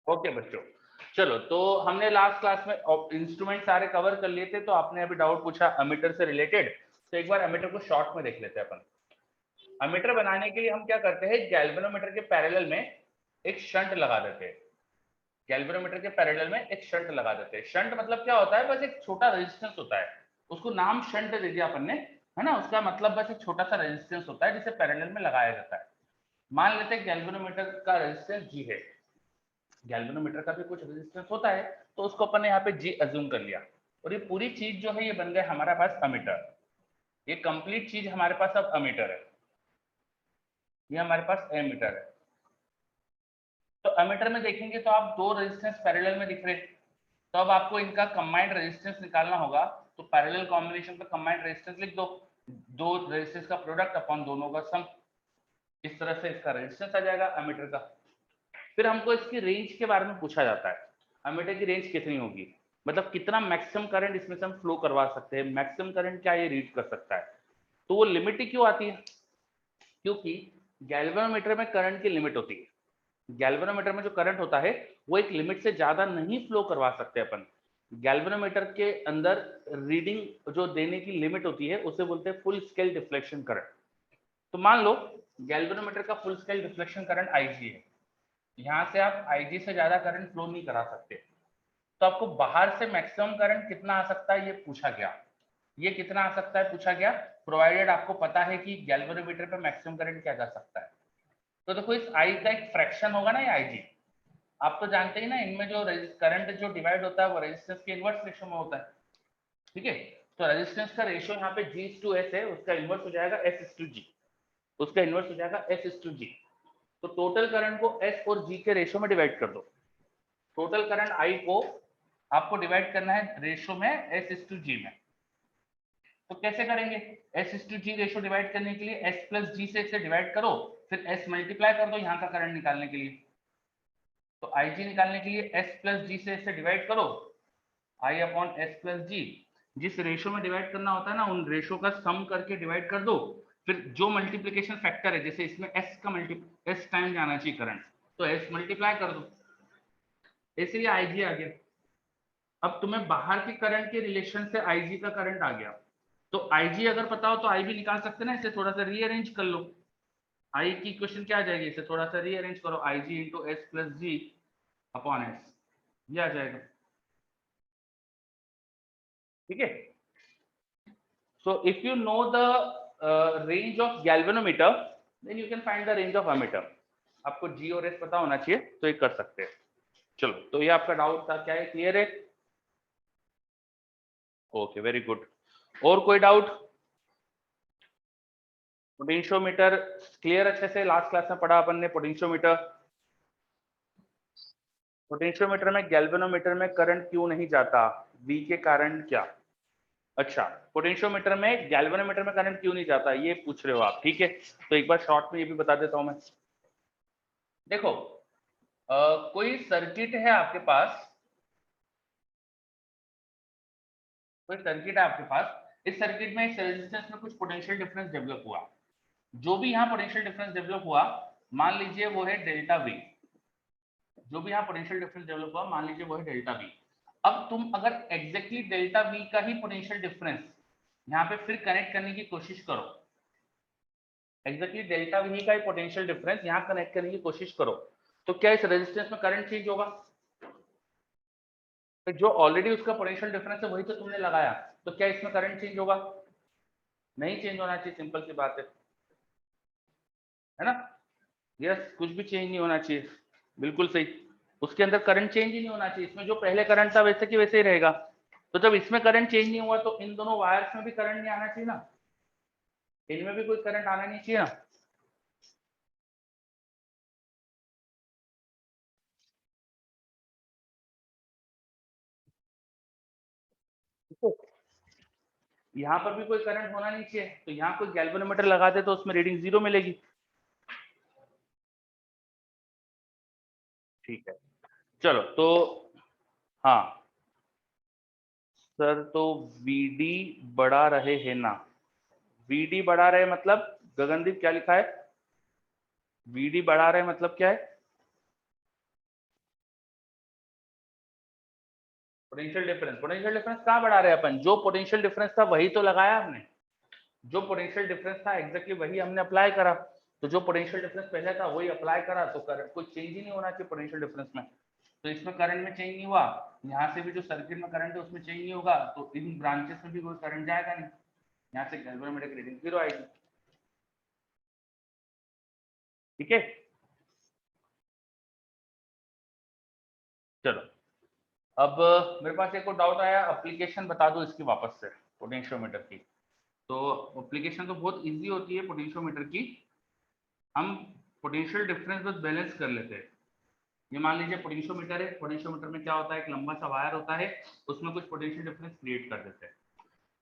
Okay बच्चों, चलो तो हमने लास्ट क्लास में इंस्ट्रूमेंट सारे कवर कर लिए थे, तो आपने अभी डाउट पूछा अमीटर से रिलेटेड, तो एक बार अमीटर को शॉर्ट में देख लेते हैं अपन। अमीटर बनाने के लिए हम क्या करते हैं, गैल्वेनोमीटर के पैरेलल में एक शंट लगा देते हैं। गैल्वेनोमीटर के पैरेलल में एक शंट लगा देते हैं। शंट मतलब क्या होता है, बस एक छोटा रेजिस्टेंस होता है, उसको नाम शंट दे दिया अपन ने, है ना। उसका मतलब बस एक छोटा सा रेजिस्टेंस होता है जिसे पैरेलल में लगाया जाता है। मान लेते हैं गैल्वेनोमीटर का रेजिस्टेंस जी है, गैल्वेनोमीटर का भी कुछ रेजिस्टेंस होता है, तो उसको अपन ने यहाँ पे जी अज्यूम कर लिया, और ये पूरी चीज जो है ये बन गया हमारे पास अमीटर। ये कंप्लीट चीज हमारे पास अब अमीटर है, ये हमारे पास एमीटर है। तो अमीटर में देखेंगे तो आप दो रेजिस्टेंस पैरेलल में दिख रहे, तो अब आपको इनका कंबाइंड रेजिस्टेंस निकालना होगा। तो पैरेलल कॉम्बिनेशन का कंबाइंड रेजिस्टेंस लिख दो, दो रेजिस्टेंस का प्रोडक्ट अपॉन दोनों का सम। इस तरह से इसका रेजिस्टेंस आ जाएगा अमीटर का। फिर हमको इसकी रेंज के बारे में पूछा जाता है, अमीटर की रेंज कितनी होगी, मतलब कितना मैक्सिमम करंट इसमें से हम फ्लो करवा सकते हैं, मैक्सिमम करंट क्या ये रीड कर सकता है। तो वो लिमिट ही क्यों आती है, क्योंकि गैल्वेनोमीटर में करंट की लिमिट होती है। गैल्वेनोमीटर में जो करंट होता है वो एक लिमिट से ज्यादा नहीं फ्लो करवा सकते अपन। गैल्वेनोमीटर के अंदर रीडिंग जो देने की लिमिट होती है उसे बोलते हैं फुल स्केल डिफ्लेक्शन करंट। तो मान लो गैल्वेनोमीटर का full scale deflection current IG है, यहाँ से आप आईजी से ज्यादा करंट फ्लो नहीं करा सकते, तो आपको बाहर से मैक्सिमम करंट कितना आ सकता है ये पूछा गया। ये कितना आ सकता है पूछा गया, प्रोवाइडेड आपको पता है कि गैल्वेनोमीटर पे मैक्सिमम करंट क्या जा सकता है। तो देखो इस आई का एक फ्रैक्शन होगा ना, ये आईजी, आप तो जानते ही ना, इनमें जो करंट जो डिवाइड होता है वो रेजिस्टेंस के इनवर्स रेशियो में होता है, ठीक है। तो रेजिस्टेंस का रेशियो यहाँ पे जी टू एस है, उसका इनवर्स हो जाएगा एस टू जी, उसका इनवर्स हो जाएगा एस टू जी। तो टोटल करंट को एस और जी के रेशियो में डिवाइड कर दो। टोटल करंट आई को आपको डिवाइड करना है रेशियो में एस टू जी में। तो कैसे करेंगे, S to G ratio divide करने के लिए एस प्लस जी से इसे डिवाइड करो, फिर एस मल्टीप्लाई कर दो यहाँ का करंट निकालने के लिए। तो आई जी निकालने के लिए एस प्लस जी से इसे डिवाइड करो, आई अपॉन एस प्लस जी। जिस रेशियो में डिवाइड करना होता है ना, उन रेशियो का सम करके डिवाइड कर दो। फिर जो मल्टीप्लीकेशन फैक्टर है, जैसे इसमें एस का एस टाइम जाना चाहिए करंट, तो एस मल्टीप्लाई कर दो, इसलिए आईजी आ गया। अब तुम्हें बाहर के करंट के रिलेशन से आईजी का करंट आ गया, तो आईजी अगर पता हो तो आई भी निकाल सकते ना, इसे थोड़ा सा रीअरेंज कर लो। आई की इक्वेशन क्या आ जाएगी, इसे थोड़ा सा रीअरेंज करो, I G into S plus G upon S, ये आ जाएगा, ठीक है। So if you know the range of galvanometer, then you can find the range of ammeter. आपको जी और एस पता होना चाहिए तो ये कर सकते हैं। चलो, तो ये आपका डाउट था, क्या है क्लियर है? Okay, very good. और कोई डाउट? पोटेंशियोमीटर क्लियर अच्छे से, लास्ट क्लास में पढ़ा अपन ने पोटेंशियोमीटर। पोटेंशियोमीटर में गैल्वेनोमीटर में करंट क्यों नहीं जाता, वी के कारण क्या? अच्छा, पोटेंशियोमीटर में गैल्वेनोमीटर में करंट क्यों नहीं जाता ये पूछ रहे हो आप, ठीक है। तो एक बार शॉर्ट में ये भी बता देता हूं मैं। देखो, कोई सर्किट है आपके पास, कोई सर्किट है आपके पास, इस सर्किट में इस रेजिस्टेंस में कुछ पोटेंशियल डिफरेंस डेवलप हुआ। जो भी यहाँ पोटेंशियल डिफरेंस डेवलप हुआ, मान लीजिए वो है डेल्टा वी। जो भी यहाँ पोटेंशियल डिफरेंस डेवलप हुआ मान लीजिए वो है डेल्टा वी। अब तुम अगर एग्जैक्टली डेल्टा वी का ही पोटेंशियल डिफरेंस यहाँ पे फिर कनेक्ट करने की कोशिश करो, एग्जैक्टली डेल्टा वी का ही पोटेंशियल डिफरेंस यहाँ कनेक्ट करने की कोशिश करो, तो क्या इस रेजिस्टेंस में करंट चेंज होगा? तो जो ऑलरेडी उसका पोटेंशियल डिफरेंस है वही तो तुमने लगाया, तो क्या इसमें करंट चेंज होगा? नहीं चेंज होना चाहिए, सिंपल सी बात है ना। यस, कुछ भी चेंज नहीं होना चाहिए, बिल्कुल सही। उसके अंदर करंट चेंज ही नहीं होना चाहिए, इसमें जो पहले करंट था वैसे की वैसे ही रहेगा। तो जब इसमें करंट चेंज नहीं हुआ तो इन दोनों वायर्स में भी करंट नहीं आना चाहिए ना, इनमें भी कोई करंट आना नहीं चाहिए ना। यहाँ पर भी कोई करंट होना नहीं चाहिए, तो यहाँ कोई गैल्वेनोमीटर लगा दे तो उसमें रीडिंग जीरो मिलेगी, ठीक है। चलो तो हाँ सर, तो वीडी बढ़ा रहे हैं ना, वीडी बढ़ा रहे मतलब गगनदीप क्या लिखा है, वीडी बढ़ा रहे मतलब क्या है? पोटेंशियल डिफरेंस कहाँ बढ़ा रहे हैं अपन, जो पोटेंशियल डिफरेंस था वही तो लगाया हमने, जो पोटेंशियल डिफरेंस था एग्जैक्टली वही हमने अप्लाई करा, तो जो पोटेंशियल डिफरेंस पहले था वही अप्लाई करा, तो करंट कोई चेंज ही नहीं होना चाहिए पोटेंशियल डिफरेंस में, तो इसमें करंट में चेंज नहीं हुआ, यहाँ से भी जो सर्किट में करंट है उसमें चेंज नहीं होगा, तो इन ब्रांचेस में भी कोई करंट जाएगा नहीं, यहाँ से गैल्वेनोमेट्रिक रीडिंग 0 आएगी। ठीक है, चलो अब मेरे पास एक और डाउट आया, एप्लीकेशन बता दो इसकी वापस से पोटेंशियोमीटर की। तो एप्लीकेशन तो बहुत इजी होती है पोटेंशियोमीटर की, हम पोटेंशियल डिफरेंस बस बैलेंस कर लेते हैं। ये मान लीजिए पोटेंशियोमीटर है, पोटेंशियोमीटर में क्या होता है, एक लंबा सा वायर होता है, उसमें कुछ पोटेंशियल डिफरेंस क्रिएट कर देते हैं।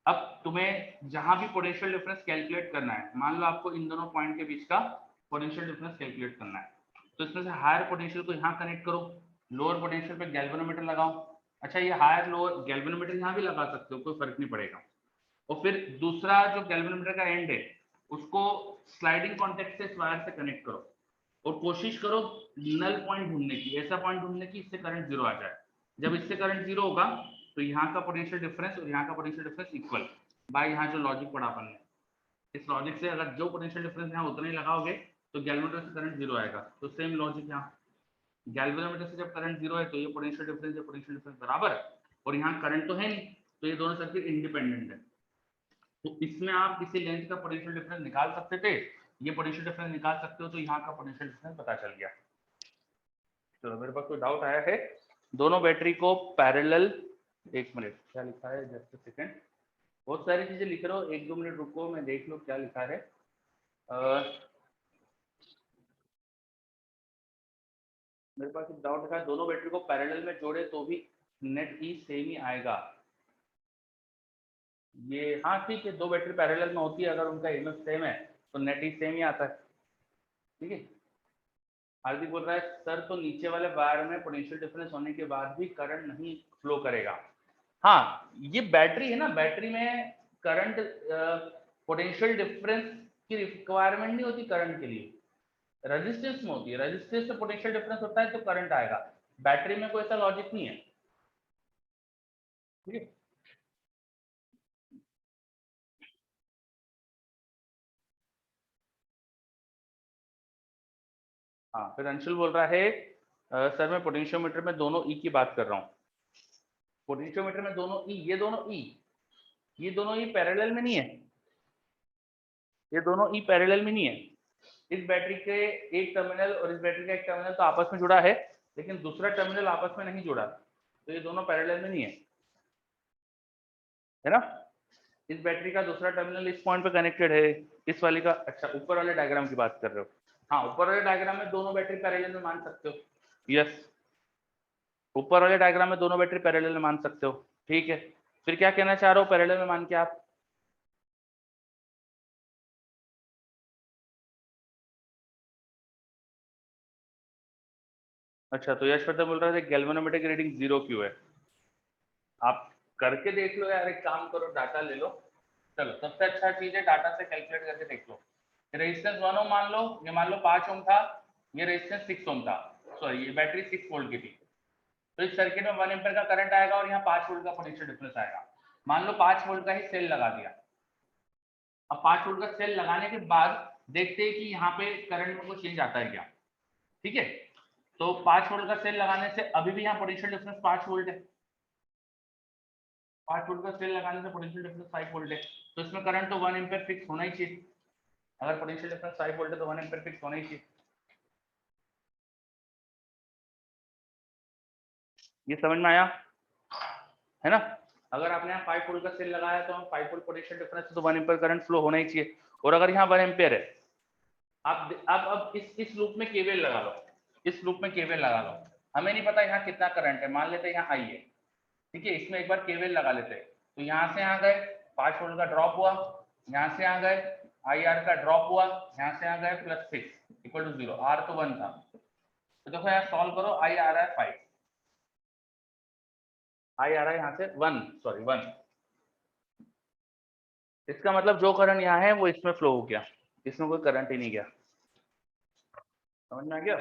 अब तुम्हें जहां भी पोटेंशियल डिफरेंस कैलकुलेट करना है, मान लो आपको इन दोनों पॉइंट के बीच का पोटेंशियल डिफरेंस कैलकुलेट करना है, तो इसमें से हायर पोटेंशियल को यहाँ कनेक्ट करो, लोअर पोटेंशियल पे गैल्वेनोमीटर लगाओ। अच्छा, ये हायर लोअर गैल्वेनोमीटर यहाँ भी लगा सकते हो, कोई फर्क नहीं पड़ेगा। और फिर दूसरा जो गैल्वेनोमीटर का एंड है उसको स्लाइडिंग कॉन्टेक्ट से इस वायर से कनेक्ट करो और कोशिश करो नल पॉइंट ढूंढने की, ऐसा पॉइंट ढूंढने की इससे करंट जीरो आ जाए। जब इससे करंट जीरो होगा तो यहाँ का पोटेंशियल डिफरेंस और यहाँ का पोटेंशियल डिफरेंस इक्वल, बाय यहाँ जो लॉजिक पढ़ा अपन ने, इस लॉजिक से अगर जो पोटेंशियल डिफरेंस यहाँ उतना ही लगाओगे तो गैल्वेनोमीटर से करंट जीरो आएगा। तो सेम लॉजिक यहाँ, गैल्वेनोमीटर से जब करंट जीरो है तो ये पोटेंशियल डिफरेंस बराबर, और यहाँ करंट तो है नहीं, तो ये दोनों सर्किट इंडिपेंडेंट है। तो इसमें आप किसी लेंथ का पोटेंशियल डिफरेंस निकाल सकते थे, ये पोटेंशियल डिफरेंस निकाल सकते हो, तो यहाँ का पोटेंशियल डिफरेंस पता चल गया। चलो मेरे पास कोई डाउट आया है, दोनों बैटरी को पैरेलल, एक मिनट क्या लिखा है, जस्ट सेकंड, बहुत सारी चीजें लिख रहे हो, एक दो मिनट रुको मैं देख लो क्या लिखा है। मेरे पास एक डाउट है, दोनों बैटरी को पैरेलल में जोड़े तो भी नेट ई सेम ही आएगा। ये हाँ ठीक है, दो बैटरी पैरेलल में होती है, अगर उनका ईएमएफ सेम है तो नेट ई सेम ही आता है। ठीक है, हार्दिक बोल रहा है सर तो नीचे वाले वायर में पोटेंशियल डिफरेंस होने के बाद भी करंट नहीं फ्लो करेगा। हाँ, ये बैटरी है ना, बैटरी में करंट पोटेंशियल डिफरेंस की रिक्वायरमेंट नहीं होती करंट के लिए, रेजिस्टेंस में होती है, रेजिस्टेंस से पोटेंशियल डिफरेंस होता है तो करंट आएगा, बैटरी में कोई ऐसा लॉजिक नहीं है। ठीक है, हाँ फिर अंशुल बोल रहा है सर मैं पोटेंशियोमीटर में दोनों ई की बात कर रहा हूँ, पोटेंशियोमीटर में दोनों ई, ये दोनों ई पैरेलल में नहीं है, ये दोनों ई पैरेलल में नहीं है। इस बैटरी के एक टर्मिनल और इस बैटरी का एक टर्मिनल तो आपस में जुड़ा है, लेकिन दूसरा टर्मिनल आपस में नहीं जुड़ा, तो ये दोनों पैरेलल में नहीं है ना। इस बैटरी का दूसरा टर्मिनल इस पॉइंट पे कनेक्टेड है, इस वाली का, अच्छा ऊपर वाले डायग्राम की बात कर रहे हो, हाँ ऊपर वाले डायग्राम में दोनों बैटरी पैरेलल में मान सकते हो, यस ऊपर वाले डायग्राम में दोनों बैटरी पैरेलल में मान सकते हो। ठीक है, फिर क्या कहना चाह रहे हो पैरेलल में मान के आप, अच्छा तो यशवर्धन बोल रहे थे गैल्वेनोमेट्रिक रीडिंग जीरो क्यों है, आप करके देख लो यार, एक काम करो डाटा ले लो, चलो सबसे अच्छा चीज है डाटा से कैलकुलेट करके देख लो। रेजिस्टेंस 1 ओम मान लो, ये मान लो 5 ओम था, ये रेजिस्टेंस 6 ओम था, सॉरी ये बैटरी 6 वोल्ट की थी, तो इस सर्किट में 1 एम्पीयर का करंट आएगा और यहाँ 5 वोल्ट का पोटेंशियल डिफरेंस आएगा। मान लो 5 वोल्ट का ही सेल लगा दिया, अब 5 वोल्ट का सेल लगाने के बाद देखते हैं कि यहाँ पे करंट में कोई चेंज आता है क्या। ठीक है, तो 5 वोल्ट का सेल लगाने से अभी भी यहाँ पोटेंशियल डिफरेंस 5 वोल्ट है, 5 वोल्ट का सेल लगाने से पोटेंशियल डिफरेंस 5 वोल्ट है, तो इसमें करंट तो 1 एम्पीयर फिक्स होना ही चाहिए, अगर पोटेंशियल डिफरेंस 5 वोल्ट है तो 1 एम्पीयर फिक्स होना ही चाहिए। ये समझ में आया है ना, अगर आपने यहाँ 5 वोल्ट का सेल लगाया तो 5 वोल्ट पोटेंशियल डिफरेंस तो 1 एम्पीयर करंट फ्लो होना ही चाहिए, और अगर यहाँ 1 एम्पीयर है, आप अब इस लूप में केवीएल लगा लो, इस लूप में केवीएल लगा लो, हमें नहीं पता यहाँ कितना करंट है, मान लेते हैं यहाँ आई है, ठीक है, इसमें एक बार केवीएल लगा लेते हैं, तो यहाँ से यहाँ गए 5 वोल्ट का ड्रॉप हुआ, यहाँ से यहाँ गए आई आर का ड्रॉप हुआ, यहाँ से यहाँ गए +6 इक्वल टू 0, आर तो 1 था, तो देखो यहाँ सॉल्व करो, आई आ रहा है 5, आई आ रहा है यहाँ से 1, सॉरी 1, इसका मतलब जो करंट यहाँ है वो इसमें फ्लो हो गया, इसमें कोई करंट ही नहीं गया, समझ में आ गया।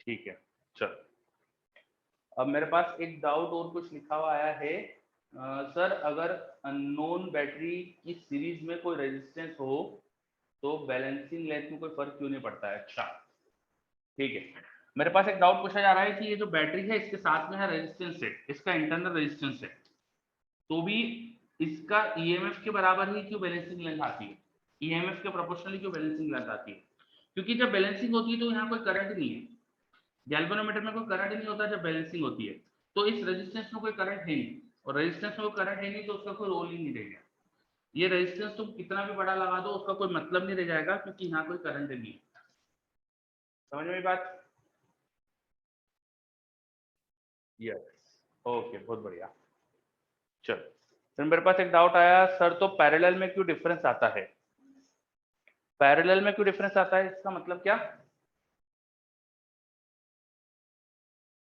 ठीक है, चलो अब मेरे पास एक डाउट और कुछ लिखा हुआ आया है। सर अगर अननोन बैटरी की सीरीज में कोई रेजिस्टेंस हो तो बैलेंसिंग लेंथ में कोई फर्क क्यों नहीं पड़ता है? अच्छा ठीक है, मेरे पास एक डाउट पूछा जा रहा है कि ये जो बैटरी है इसके साथ में है रेजिस्टेंस है, इसका इंटरनल रेजिस्टेंस है, तो भी इसका ईएमएफ के बराबर ही क्यों बैलेंसिंग लेंथ आती है? ईएमएफ के प्रोपोर्शनली क्यों बैलेंसिंग लेंथ आती है? क्योंकि जब बैलेंसिंग होती है तो यहाँ कोई करंट नहीं है, गैल्वेनोमीटर में कोई करंट नहीं होता जब बैलेंसिंग होती है, तो इस रेजिस्टेंस में कोई करंट है नहीं, और रेजिस्टेंस में कोई करंट है नहीं तो उसका कोई रोल ही नहीं रहेगा। ये रेजिस्टेंस तुम कितना भी बड़ा लगा दो उसका कोई मतलब नहीं रह जाएगा क्योंकि यहाँ कोई करंट नहीं है। समझ में बात? यस, ओके, बहुत बढ़िया। चलो फिर मेरे पास एक डाउट आया, सर तो पैरेलल में क्यों डिफरेंस आता है? पैरेलल में क्यों डिफरेंस आता है, इसका मतलब क्या?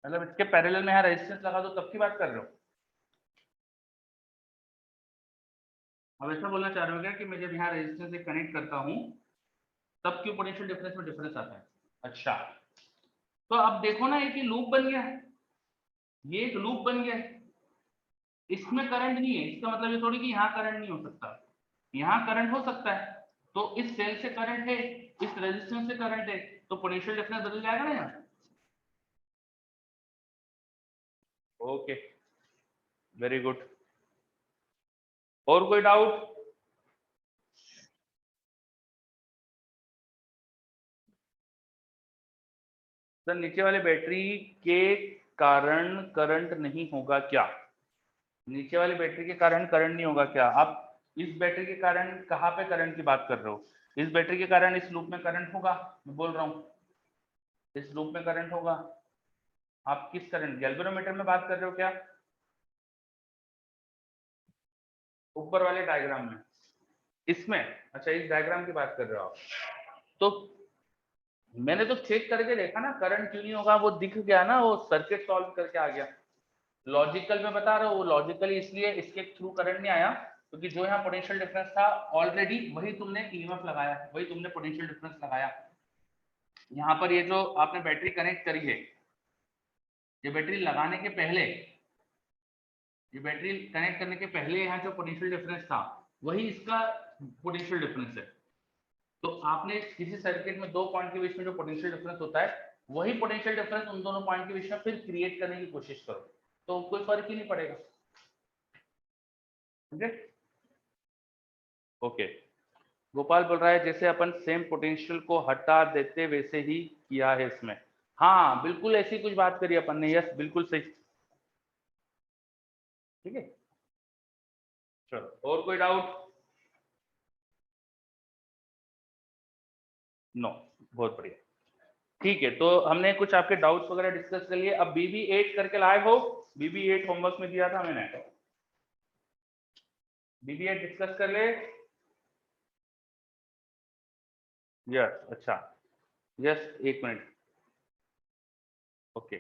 मतलब इसके पैरेलल में यहाँ रेजिस्टेंस लगा दो तब की बात कर रहे हो? अब ऐसा बोलना चाह रहे हो क्या कि मैं जब यहाँ रेजिस्टेंस से कनेक्ट करता हूँ तब क्यों पोटेंशियल डिफरेंस में डिफरेंस आता है? अच्छा, तो अब देखो ना, एक लूप बन गया है, ये एक लूप बन गया है, इसमें करंट नहीं है, इसका मतलब ये थोड़ी कि यहाँ करंट नहीं हो सकता, यहाँ करंट हो सकता है, तो इस सेल से करंट है, इस रेजिस्टेंस से करंट है, तो पोटेंशियल डिफरेंस बदल जाएगा ना यहाँ। Okay, very good. और कोई डाउट? सर नीचे वाले बैटरी के कारण करंट नहीं होगा क्या? नीचे वाली बैटरी के कारण करंट नहीं होगा क्या? आप इस बैटरी के कारण कहाँ पे करंट की बात कर रहे हो? इस बैटरी के कारण इस लूप में करंट होगा, मैं बोल रहा हूँ इस लूप में करंट होगा। आप किस करंट, गैल्वेनोमीटर में बात कर रहे हो क्या? ऊपर वाले डायग्राम में, इसमें? अच्छा, इस डायग्राम की बात कर रहे हो आप। तो मैंने तो चेक करके देखा ना, करंट क्यों नहीं होगा, वो दिख गया ना, वो सर्किट सॉल्व करके आ गया। लॉजिकल में बता रहा हूँ, वो लॉजिकली इसलिए इसके थ्रू करंट नहीं आया क्योंकि जो यहाँ पोटेंशियल डिफरेंस था ऑलरेडी वही तुमने ईएमएफ लगाया, वही तुमने पोटेंशियल डिफरेंस लगाया। यहाँ पर ये जो आपने बैटरी कनेक्ट करी है, ये बैटरी लगाने के पहले, ये बैटरी कनेक्ट करने के पहले यहाँ जो पोटेंशियल डिफरेंस था वही इसका पोटेंशियल डिफरेंस है। तो आपने किसी सर्किट में दो पॉइंट के बीच में जो पोटेंशियल डिफरेंस होता है वही पोटेंशियल डिफरेंस उन दोनों पॉइंट के बीच में फिर क्रिएट करने की कोशिश करो, तो कोई फर्क ही नहीं पड़ेगा। ठीक है, ओके। गोपाल बोल रहा है जैसे अपन सेम पोटेंशियल को हटा देते वैसे ही किया है इसमें। हाँ बिल्कुल ऐसी कुछ बात करी अपन ने, यस बिल्कुल सही। ठीक है, चलो और कोई डाउट? नो, बहुत बढ़िया। ठीक है, तो हमने कुछ आपके डाउट्स वगैरह डिस्कस कर लिए। अब BB8 करके लाए हो? BB8 होमवर्क में दिया था मैंने, BB8 डिस्कस कर ले। यस, अच्छा, यस, एक मिनट, ओके।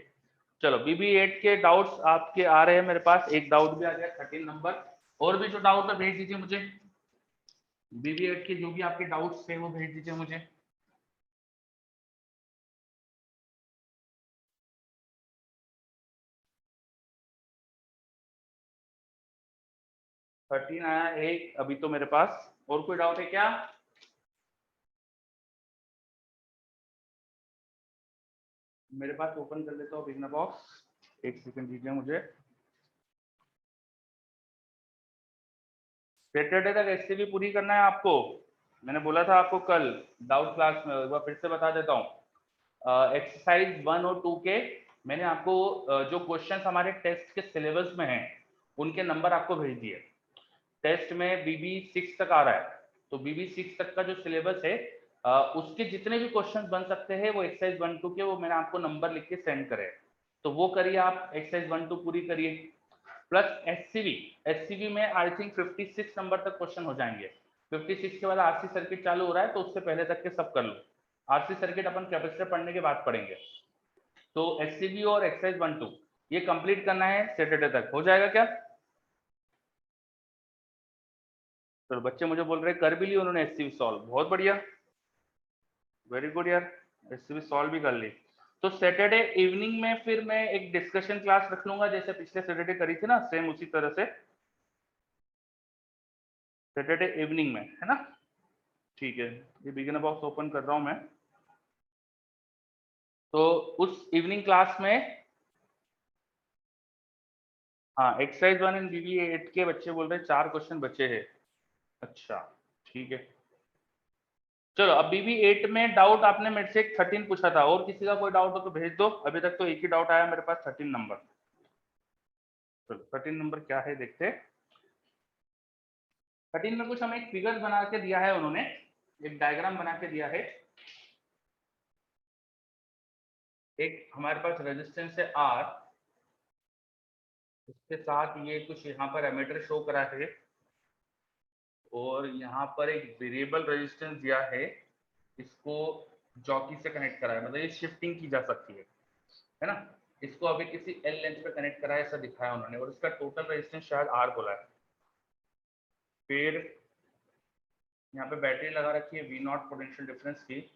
चलो BB8 के डाउट्स आपके आ रहे हैं मेरे पास, एक डाउट भी आ गया 13 नंबर। और भी जो डाउट है भेज दीजिए मुझे, BB8 के जो भी आपके डाउट्स थे वो भेज दीजिए मुझे। थर्टीन आया एक अभी तो मेरे पास। और कोई डाउट है क्या? मेरे पास ओपन कर लेता हूँ बिगनर बॉक्स, एक सेकंड दीजिए मुझे। सैटरडे तक एससीबी पूरी करना है आपको, मैंने बोला था आपको कल डाउट क्लास में, एक बार फिर से बता देता हूँ। एक्सरसाइज 1 और 2 के मैंने आपको जो क्वेश्चन हमारे टेस्ट के सिलेबस में हैं उनके नंबर आपको भेज दिए। टेस्ट में BB6 तक आ रहा है, तो BB6 तक का जो सिलेबस है उसके जितने भी क्वेश्चन बन सकते हैं वो एक्सरसाइज 1-2 के, वो मैंने आपको नंबर लिख के सेंड करे, तो वो करिए आप, एक्सरसाइज 1-2 पूरी करिए। प्लस एससीबी में आई थिंक 56 नंबर तक क्वेश्चन हो जाएंगे। 56 के बाद आरसी सर्किट चालू हो रहा है तो उससे पहले तक के सब कर लो। आरसी सर्किट अपन कैपेसिटर पढ़ने के बाद पढ़ेंगे। तो एससीबी और एक्सरसाइज 1-2 ये कंप्लीट करना है सैटरडे तक, हो जाएगा क्या? तो बच्चे मुझे बोल रहे कर भी ली उन्होंने एससीबी सॉल्व, बहुत बढ़िया, वेरी गुड यार, एससीबी सॉल्व भी कर ली। तो सैटरडे इवनिंग में फिर मैं एक डिस्कशन क्लास रख लूंगा, जैसे पिछले सैटरडे करी थी ना, सेम उसी तरह से सैटरडे इवनिंग में, है ना। ठीक है, ये बिगिनर बॉक्स ओपन कर रहा हूं मैं। तो उस इवनिंग क्लास में, हाँ, एक्सरसाइज 1 एंड बीबी 8 के बच्चे बोल रहे हैं 4 क्वेश्चन बचे हैं। अच्छा, ठीक है। चलो, अब बीबी 8 में डाउट आपने मेरे से 13 पूछा था, और किसी का कोई डाउट हो तो भेज दो। अभी तक तो एक ही डाउट आया मेरे पास, 13 नंबर। चलो 13 नंबर क्या है देखते हैं। 13 में कुछ हमें एक फिगर बना के दिया है उन्होंने, एक डायग्राम बना के दिया है। एक हमारे पास रेजिस्टेंस है R, उसके साथ ये कुछ यहाँ पर एमीटर शो करा है, और यहाँ पर एक वेरिएबल रेजिस्टेंस दिया है, इसको जॉकी से कनेक्ट करा है, मतलब ये शिफ्टिंग की जा सकती है ना। इसको अभी किसी एल लेंथ पे कनेक्ट करा है, ऐसा दिखाया उन्होंने, और इसका टोटल रेजिस्टेंस शायद R बोला है। फिर यहाँ पे बैटरी लगा रखी है V नॉट पोटेंशियल डिफरेंस की,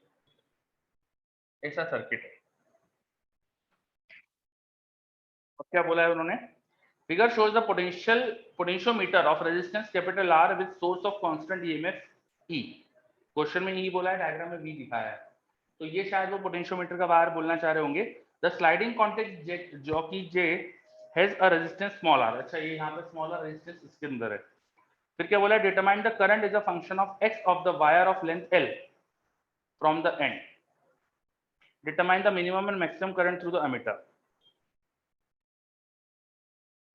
ऐसा सर्किट है। अब क्या बोला है उन्होंने, figure shows the potentiometer of resistance capital R with source of constant EMF E। Question में E बोला है, डायग्राम में V दिखाया है, तो ये शायद वो पोटेंशियोमीटर का बाहर बोलना चाह रहे होंगे। The sliding contact jockey J has a resistance small r। अच्छा, ये यहाँ पे स्मॉल r रेजिस्टेंस इसके अंदर है। फिर क्या बोला है, determine the current is a function of x of the wire of length L from the end, determine the minimum and maximum current through the ammeter.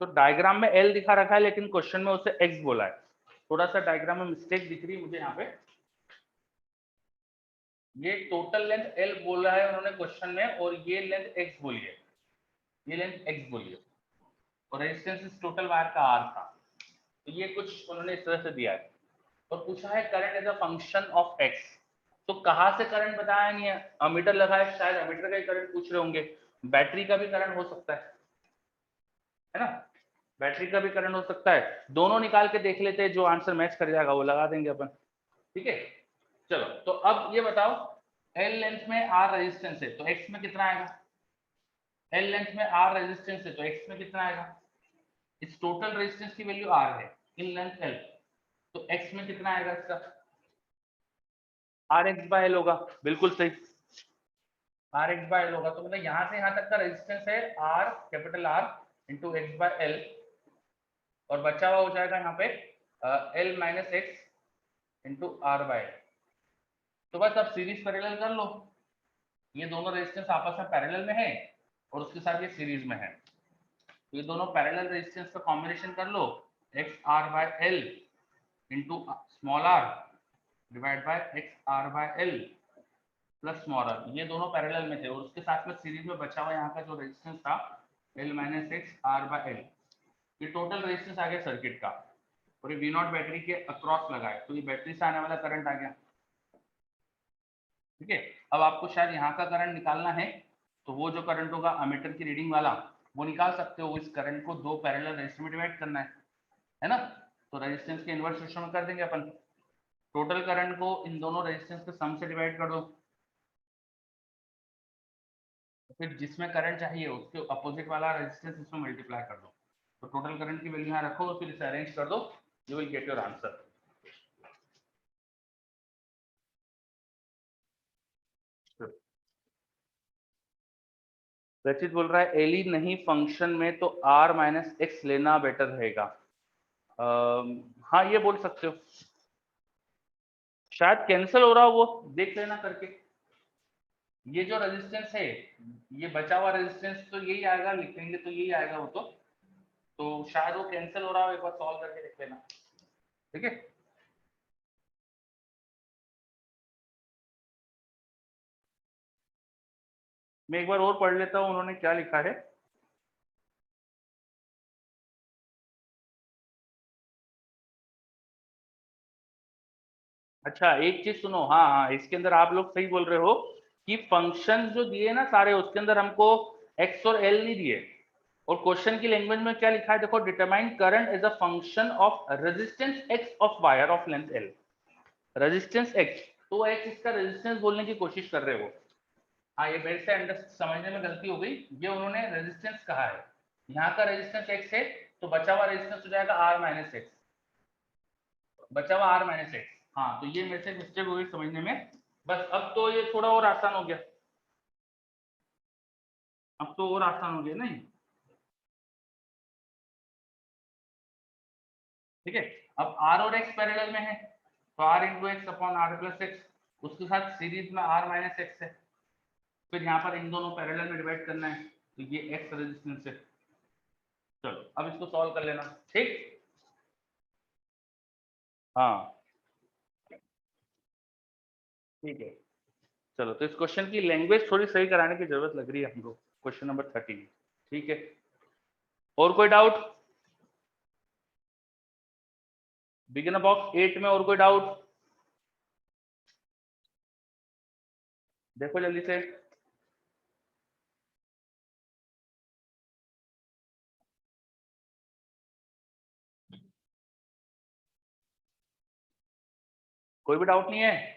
तो डायग्राम में L दिखा रखा है, लेकिन क्वेश्चन में उसे X बोला है। थोड़ा सा डायग्राम में मिस्टेक दिख रही है मुझे यहाँ पे। ये टोटल लेंथ L बोला है उन्होंने क्वेश्चन में, और ये लेंथ X बोली है, ये लेंथ X बोली है, और रेजिस्टेंस इस टोटल वायर का R था। तो ये कुछ उन्होंने इस तरह से दिया है, और पूछा है current as a function of X। तो कहाँ से करंट बताया नहीं है, अमीटर लगा है, शायद अमीटर का ही करंट पूछ रहे होंगे। बैटरी का भी करंट हो सकता है ना, बैटरी का भी करंट हो सकता है। दोनों निकाल के देख लेते हैं, जो आंसर मैच कर जाएगा वो लगा देंगे अपन। ठीक है, चलो, तो अब ये बताओ, L लेंथ में R रेजिस्टेंस है, तो X में कितना आएगा। L लेंथ में R रेजिस्टेंस है, तो X में कितना आएगा। इस टोटल रेजिस्टेंस की वैल्यू R है, इन लेंथ L, तो X में कितना आएगा इसका, RX/L होगा। बिल्कुल सही, RX/L होगा। तो मतलब यहाँ से यहाँ तक का रेजिस्टेंस है R, capital R into X/L, और बचा हुआ हो जाएगा यहाँ पे L minus x into R/L। तो बस अब सीरीज पैरेलल कर लो, ये दोनों रेजिस्टेंस आपस में पैरेलल में है, और उसके साथ ये सीरीज में है, तो ये दोनों पैरेलल रेजिस्टेंस का कॉम्बिनेशन कर लो, XR/L into small r divide by XR/L plus small r। ये दोनों पैरेलल में थे, और उसके साथ में सीरीज में बचा हुआ यहाँ का जो रेजिस्टेंस था L माइनस XR/L, ये टोटल रेजिस्टेंस आ गया सर्किट का, और ये V0 बैटरी के अक्रॉस लगा है, तो ये बैटरी से आने वाला करंट आ गया। ठीक है, अब आपको शायद यहाँ का करंट निकालना है, तो वो जो करंट होगा अमीटर की रीडिंग वाला, वो निकाल सकते हो। इस करंट को दो पैरेलल रेजिस्टर में डिवाइड करना है ना, तो रेजिस्टेंस के इनवर्स रेशियो में कर देंगे अपन। टोटल करंट को इन दोनों रेजिस्टेंस के सम से डिवाइड कर दो, तो फिर जिसमें करंट चाहिए उसके अपोजिट वाला रेजिस्टेंस इसमें मल्टीप्लाई कर दो, तो टोटल करंट की वैल्यू यहाँ रखो, फिर इसे अरेंज कर दो, you will get your answer. रचित बोल रहा है एली नहीं फंक्शन में, तो R माइनस एक्स लेना बेटर रहेगा। हाँ, ये बोल सकते हो, शायद कैंसिल हो रहा हो, वो देख लेना करके। ये जो रेजिस्टेंस है, ये बचा हुआ रेजिस्टेंस तो यही आएगा, लिखेंगे तो यही आएगा वो, तो शायद वो कैंसिल हो रहा हो, एक बार सॉल्व करके देख लेना। ठीक है, मैं एक बार और पढ़ लेता हूँ उन्होंने क्या लिखा है। अच्छा, एक चीज सुनो, हाँ हाँ, इसके अंदर आप लोग सही बोल रहे हो कि फंक्शन जो दिए ना सारे, उसके अंदर हमको एक्स और एल नहीं दिए, और क्वेश्चन की लैंग्वेज में क्या लिखा है देखो, determine current as a function of resistance x of wire of length L. Resistance x, तो एक्स इसका रेजिस्टेंस बोलने की कोशिश कर रहे हो, हाँ ये मेरे से अंडर समझने में गलती हो गई, ये उन्होंने रेजिस्टेंस कहा है, यहाँ का रेजिस्टेंस x है तो बचा हुआ रेजिस्टेंस हो जाएगा r माइनस एक्स, बचा हुआ r माइनस एक्स। हाँ तो ये मेरे से मिस्टेक हो गई समझने में, बस अब तो ये थोड़ा और आसान हो गया, अब तो और आसान हो गया नहीं। ठीक है, अब r और x पैरेलल में है तो r into x upon R plus x, उसके साथ सीरीज में r माइनस एक्स है, फिर यहाँ पर इन दोनों पैरेलल में डिवाइड करना है तो ये x रेजिस्टेंस है। चलो अब इसको सॉल्व कर लेना, ठीक। हाँ ठीक है, चलो तो इस क्वेश्चन की लैंग्वेज थोड़ी सही कराने की जरूरत लग रही है हमको, क्वेश्चन नंबर 13। ठीक है, और कोई डाउट? बिगिनर बॉक्स 8 में और कोई डाउट? देखो जल्दी से। कोई भी डाउट नहीं है?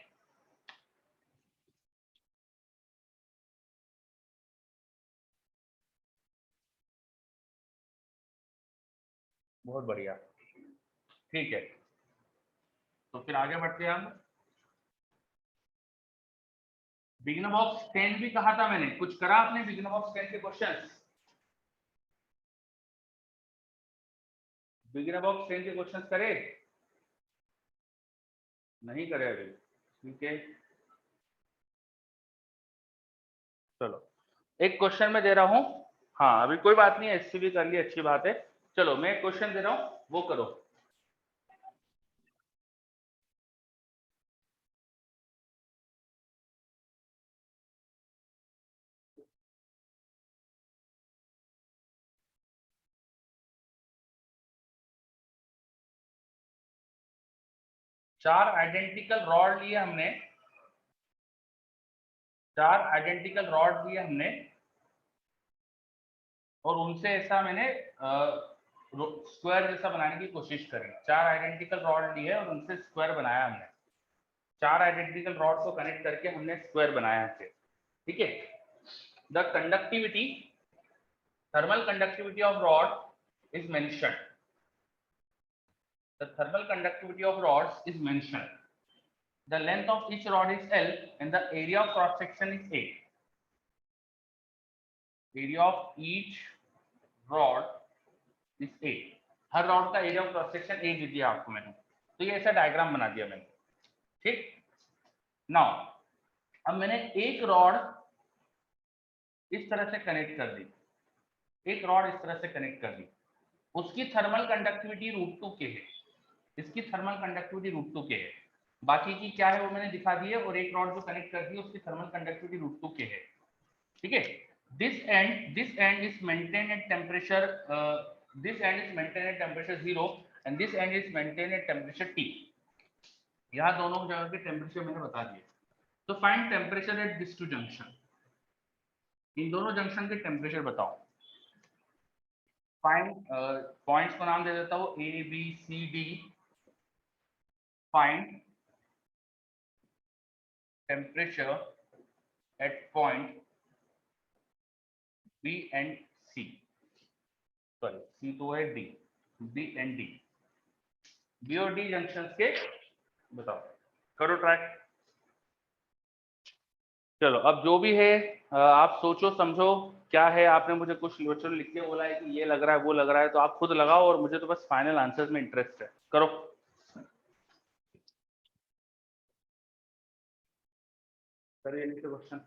बहुत बढ़िया, ठीक है, तो फिर आगे बढ़ते हैं हम। बिगिनर बॉक्स 10 भी कहा था मैंने, कुछ करा आपने बिगिनर बॉक्स 10 के क्वेश्चंस? बिगिनर बॉक्स 10 के क्वेश्चंस करे? नहीं करे अभी? ठीक है, चलो एक क्वेश्चन मैं दे रहा हूं। हाँ अभी कोई बात नहीं है, एससी भी कर ली, अच्छी बात है। चलो मैं एक क्वेश्चन दे रहा हूं, वो करो। चार आइडेंटिकल रॉड लिए हमने, चार आइडेंटिकल रॉड लिए हमने, और उनसे ऐसा मैंने स्क्वायर जैसा बनाने की कोशिश करी। चार आइडेंटिकल रॉड ली है और उनसे स्क्वायर बनाया हमने, चार आइडेंटिकल रॉड को कनेक्ट करके हमने स्क्वायर बनाया है। ठीक है, the conductivity, thermal conductivity of rod is mentioned, the thermal conductivity of rods is mentioned, the length of each rod is L and the area of cross section is A, area of each rod is A, हर rod का area of cross section A दे दिया आपको मैंने, तो ये ऐसा diagram बना दिया मैंने। ठीक, नाउ अब मैंने एक रॉड इस तरह से कनेक्ट कर दी, एक रॉड इस तरह से कनेक्ट कर दी, उसकी थर्मल कंडक्टिविटी √2 के है, इसकी थर्मल कंडक्टिविटी √2 के है, बाकी की क्या है वो मैंने दिखा दी है, और एक रॉड जो कनेक्ट कर दी है उसकी थर्मल कंडक्टिविटी √2 के है। ठीक है, this end is maintained at temperature this end is maintained at temperature 0 and this end is maintained at temperature T। यहाँ दोनों जगह के टेम्परेचर मैंने बता दिए। तो find temperature at this two junction, इन दोनों जंक्शन के टेम्परेचर बताओ। फाइंड पॉइंट्स को नाम दे देता हूँ A B C D, find temperature at point B and C, sorry C तो है D, B and D, B और डी जंक्शन के बताओ, करो ट्राई। चलो अब जो भी है आप सोचो समझो क्या है, आपने मुझे कुछ क्वेश्चन लिख के बोला है कि ये लग रहा है वो लग रहा है, तो आप खुद लगाओ, और मुझे तो बस फाइनल आंसर्स में इंटरेस्ट है, करो। करिए नीचे क्वेश्चन।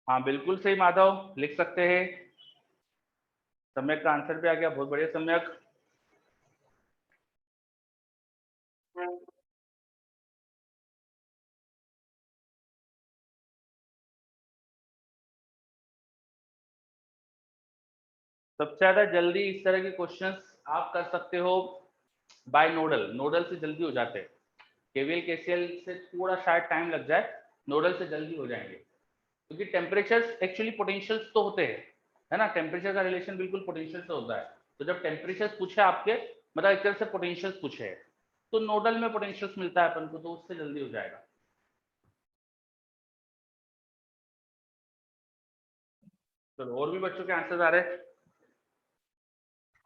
हाँ बिल्कुल सही माधव, लिख सकते हैं। सम्यक का आंसर भी आ गया, बहुत बढ़िया सम्यक। सबसे ज्यादा जल्दी इस तरह के क्वेश्चंस आप कर सकते हो बाय नोडल। नोडल से जल्दी हो जाते हैं, केवीएल केसीएल से थोड़ा शायद टाइम लग जाए, नोडल से जल्दी हो जाएंगे, क्योंकि टेम्परेचर एक्चुअली पोटेंशियल्स तो होते हैं, है ना। टेम्परेचर का रिलेशन बिल्कुल पोटेंशियल से होता है। तो जब टेम्परेचर पूछे आपके, मतलब एक तरह से पोटेंशियल्स पूछे, तो नोडल में पोटेंशियल्स मिलता है अपन को, तो उससे जल्दी हो जाएगा। चलो और भी बच्चों के आंसर आ रहे हैं।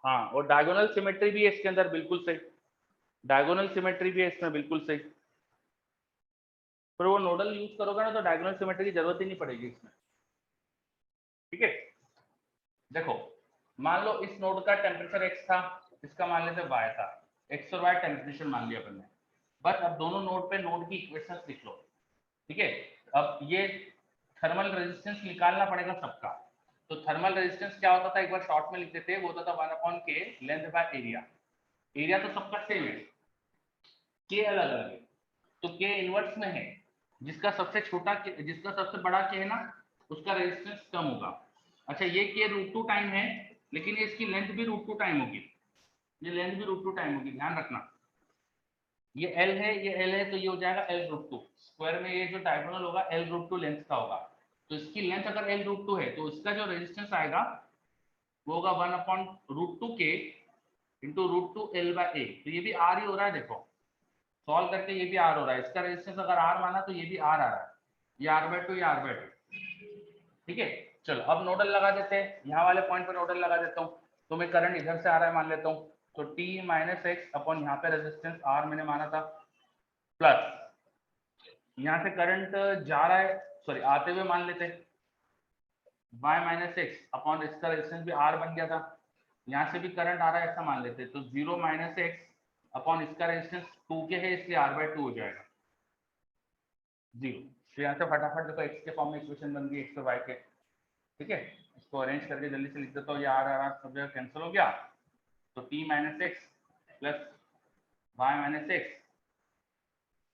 हाँ, और डायगोनल सिमेट्री भी है इसके अंदर, बिल्कुल सही। डायगोनल सिमेट्री भी है इसमें, बिल्कुल सही। पर वो नोडल यूज करोगे ना तो डायगोनल सिमेट्री की जरूरत ही नहीं पड़ेगी इसमें। ठीक है, देखो मान लो इस नोड का टेम्परेचर x था, इसका मान लेते y था। x और y टेम्परेचर मान लिया अपन ने। बस अब दोनों नोड पे नोड की इक्वेशंस लिख लो। ठीक है, अब ये थर्मल रेजिस्टेंस निकालना पड़ेगा सबका। तो थर्मल रेजिस्टेंस क्या होता था, एक बार शॉर्ट में लिखते थे, वो होता था 1/k length by area. Area तो सबका सेम है, k अलग अलग है। तो k इनवर्स में है, जिसका सबसे छोटा जिसका सबसे बड़ा k है ना, उसका रेजिस्टेंस कम होगा। अच्छा ये k √2 टाइम है, लेकिन ये इसकी लेंथ भी √2 टाइम होगी। ये लेंथ भी √2 टाइम होगी, ध्यान रखना। ये L है, ये L है, तो ये हो जाएगा L√2 स्क्वायर में। ये जो डायगोनल होगा L√2 लेंथ का होगा। तो इसकी लेंथ अगर L√2 है, तो इसका जो रेजिस्टेंस आएगा वो होगा 1/√2k इंटू √2 L/A। तो ये भी R ही हो रहा है, देखो सॉल्व करके ये भी R हो रहा है। इसका रेजिस्टेंस अगर R माना तो ये भी R आ रहा है, ये R/2, ये R/2। ठीक है, चलो अब नोडल लगा देते हैं, यहाँ वाले पॉइंट पर नोडल लगा देता हूँ। तो मैं करंट इधर से आ रहा है मान लेता हूँ, तो T - x अपॉन यहाँ पे रेजिस्टेंस R मैंने माना था, प्लस यहाँ से करंट जा रहा है, सॉरी आते हुए मान लेते हैं, y - x अपॉन इसका रेजिस्टेंस भी R बन गया था। यहाँ से भी करंट आ रहा है, ऐसा मान लेते हैं, तो 0 - x अपॉन इसका रेजिस्टेंस 2k है, इसलिए R/2 हो जाएगा 0। तो यहाँ से फटाफट देखो x के फॉर्म में इक्वेशन बन गई, x और y के। ठीक है, इसको अरेंज करके जल्दी से लिख देता हूँ, ये R सब जगह कैंसिल हो गया। तो t - x plus y - x,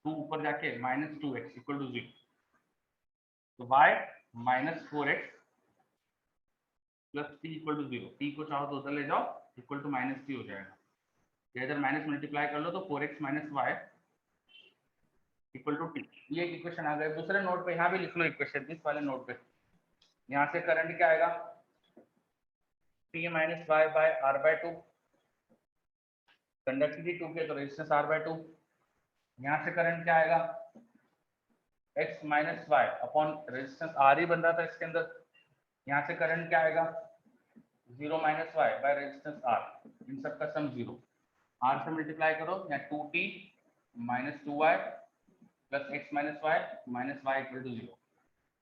2 ऊपर जाके -2x इक्वल टू 0। तो y - 4x plus t equal to 0। t को चाहो तो उधर ले जाओ, इक्वल टू -t हो जाएगा। ये इधर माइनस मल्टीप्लाई कर लो तो 4x - y equal to t। ये एक इक्वेशन आ गया। दूसरे नोट पे यहाँ भी लिख लो इक्वेशन, इस वाले नोट पे। यहाँ से करंट क्या आएगा, t - y bye R/2। Conductivity 2k तो रेजिस्टेंस R/2। यहाँ से करंट क्या आएगा, x - y upon resistance R ही बन रहा था इसके अंदर। यहाँ से करंट क्या आएगा, 0 - y बाय रेजिस्टेंस R, इन सब का सम 0। R से मल्टीप्लाई करो, यहाँ 2t - 2y plus x - y equal to 0।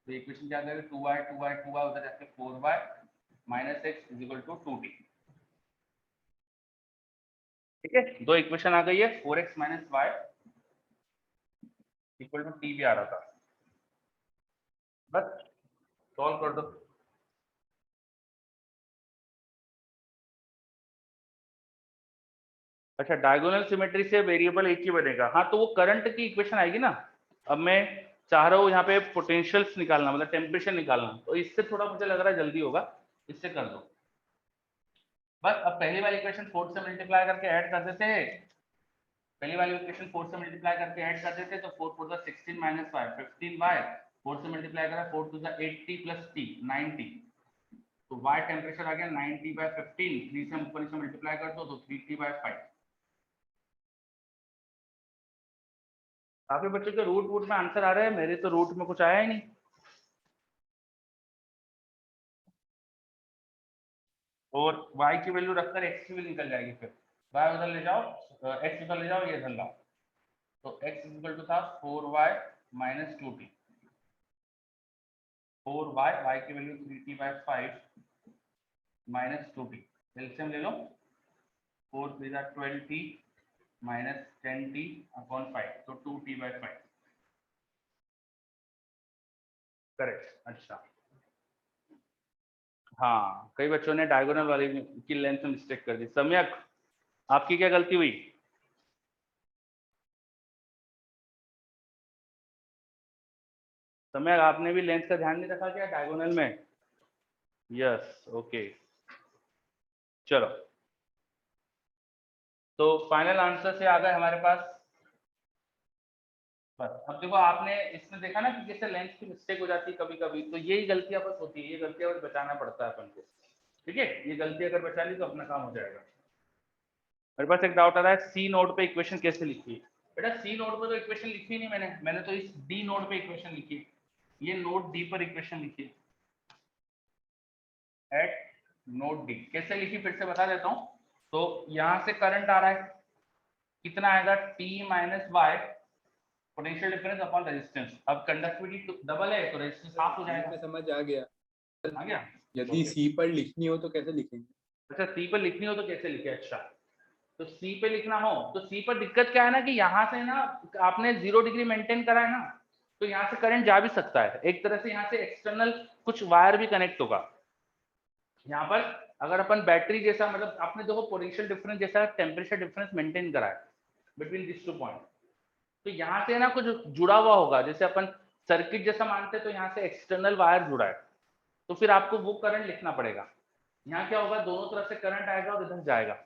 तो इक्वेशन क्या आ जाएगा, 2y उधर जाके 4y - x is equal to 2t। ठीक है, दो इक्वेशन आ गई है, 4x - y equal to t भी आ रहा था। बस सॉल्व कर दो। अच्छा, डायगोनल सिमेट्री से वेरिएबल एक ही बनेगा, हाँ तो वो करंट की इक्वेशन आएगी ना। अब मैं चाह रहा हूँ यहाँ पे पोटेंशियल्स निकालना, मतलब टेम्परेचर निकालना, तो इससे थोड़ा मुझे लग रहा है जल्दी होगा, इससे कर दो। बस अब पहली वाली इक्वेशन 4 से मल्टीप्लाई करके ऐड कर देते हैं। पहली वाली इक्वेशन 4 से मल्टीप्लाई करके ऐड कर देते, तो 4 4 16 - 5 15y, 4 से मल्टीप्लाई करा 4 2 80 प्लस t 90। तो y टेम्परेचर आ गया 90/15, 3 से ऊपर से मल्टीप्लाई कर दो तो 3t/5। काफी बच्चों के रूट वूट में आंसर आ रहे हैं, मेरे तो रूट में कुछ आया ही नहीं। और y की वैल्यू रखकर x की वैल्यू निकल जाएगी, फिर y उधर ले जाओ, x उधर ले जाओ, ये इधर लाओ। तो x इक्वल टू था 4y - 2t। 4y, y की वैल्यू 3t/5 - 2t। एलसीएम ले लो, 4 3 12t - 10t अपॉन 5, तो 2t/5। करेक्ट। अच्छा, हाँ, कई बच्चों ने डायगोनल वाली की लेंथ में मिस्टेक कर दी। सम्यक, आपकी क्या गलती हुई? सम्यक, आपने भी लेंथ का ध्यान नहीं रखा क्या डायगोनल में? Yes, okay. चलो, तो फाइनल आंसर से आ गए हमारे पास। बस अब देखो, आपने इसमें देखा ना कि जैसे लेंथ की मिस्टेक हो जाती है कभी कभी, तो यही गलतियां बस होती है, ये गलतियां बस बचाना पड़ता है अपन को। ठीक है, ये गलती अगर बचा ली तो अपना काम हो जाएगा। मेरे पास एक डाउट आ रहा है, सी नोड पे इक्वेशन कैसे लिखी है? बेटा सी नोड पे तो इक्वेशन लिखी नहीं मैंने तो इस डी नोड पे इक्वेशन लिखी है। ये नोड डी पर इक्वेशन लिखी है, एट नोड डी। कैसे लिखी फिर से बता देता हूँ। तो यहाँ से करंट आ रहा है, कितना आएगा, T minus Y potential difference upon resistance. अब कंडक्टिविटी डबल है तो रेजिस्टेंस हाफ हो जाएगा। समझ आ गया। आ गया? यदि सी पर लिखनी हो तो कैसे लिखेंगे? अच्छा, सी पर लिखनी हो तो कैसे लिखे? अच्छा, तो सी पे लिखना हो तो सी पर दिक्कत क्या है ना कि यहाँ से ना आपने 0 डिग्री मेंटेन करा है ना, तो यहाँ से करंट जा भी सकता है एक तरह से। यहाँ से एक्सटर्नल कुछ वायर भी कनेक्ट होगा। यहाँ पर अगर अपन बैटरी जैसा, मतलब आपने देखो पोटेंशियल डिफरेंस जैसा टेम्परेचर डिफरेंस मेंटेन करा है बिटवीन दिस टू पॉइंट, तो यहाँ से ना कुछ जुड़ा हुआ होगा, जैसे अपन सर्किट जैसा मानते हैं, तो यहाँ से एक्सटर्नल वायर जुड़ा है, तो फिर आपको वो करंट लिखना पड़ेगा। यहाँ क्या होगा, दोनों तरफ से करंट आएगा और इधर जाएगा।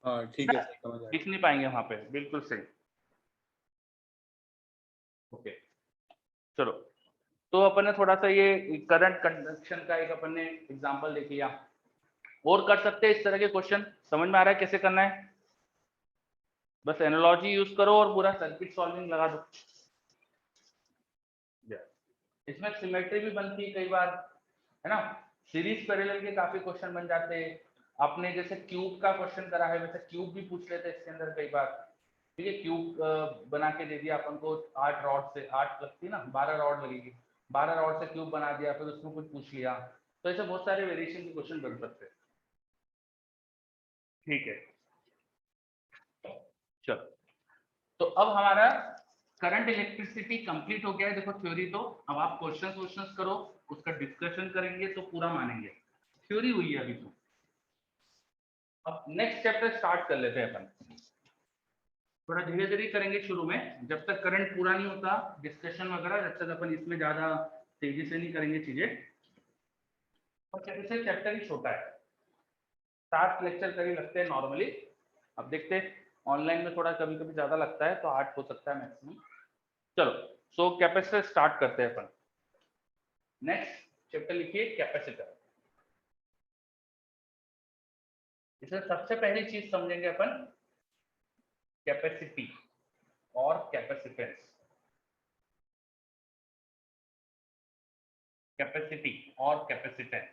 हाँ ठीक है, समझ आ गया। लिख नहीं पाएंगे वहां पे, बिल्कुल सही। ओके, चलो, तो अपन ने थोड़ा सा ये करंट कंडक्शन का एक अपन ने एग्जांपल देख लिया। और कर सकते हैं इस तरह के क्वेश्चन, समझ में आ रहा है कैसे करना है? बस एनालॉजी यूज करो और पूरा सर्किट सॉल्विंग लगा दो। इसमें सिमेट्री भी बनती है कई बार, है ना। सीरीज पैरेलल के काफी क्वेश्चन बन जाते हैं। आपने जैसे क्यूब का क्वेश्चन करा है, वैसे क्यूब भी पूछ लेते हैं इसके अंदर कई बार। ठीक है, क्यूब बना के दे दिया अपन को 8 रॉड से, 8 लगती है ना, 12 रॉड लगेगी, 12 रॉड से क्यूब बना दिया, फिर उसमें कुछ पूछ लिया। तो ऐसे बहुत सारे वेरिएशन के क्वेश्चन बन सकते हैं। ठीक है, चलो, तो अब हमारा करंट इलेक्ट्रिसिटी कंप्लीट हो गया है। देखो थ्योरी तो, अब आप क्वेश्चंस करो, उसका डिस्कशन करेंगे तो पूरा मानेंगे। थ्योरी हुई है अभी तो। अब नेक्स्ट चैप्टर स्टार्ट कर लेते हैं अपन। थोड़ा धीरे धीरे करेंगे शुरू में, जब तक करंट पूरा नहीं होता डिस्कशन वगैरह, जब तक अपन इसमें ज्यादा तेजी से नहीं करेंगे चीजें। और जैसे चैप्टर ही छोटा है, 7 लेक्चर करीब लगते हैं नॉर्मली। अब देखते हैं ऑनलाइन में थोड़ा कभी कभी ज्यादा लगता है, तो 8 हो सकता है मैक्सिमम। चलो, सो कैपेसिटर स्टार्ट करते हैं अपन। नेक्स्ट चैप्टर लिखिए कैपेसिटर। इसमें सबसे पहली चीज समझेंगे अपन कैपेसिटी और कैपेसिटेंस। कैपेसिटी और कैपेसिटेंस,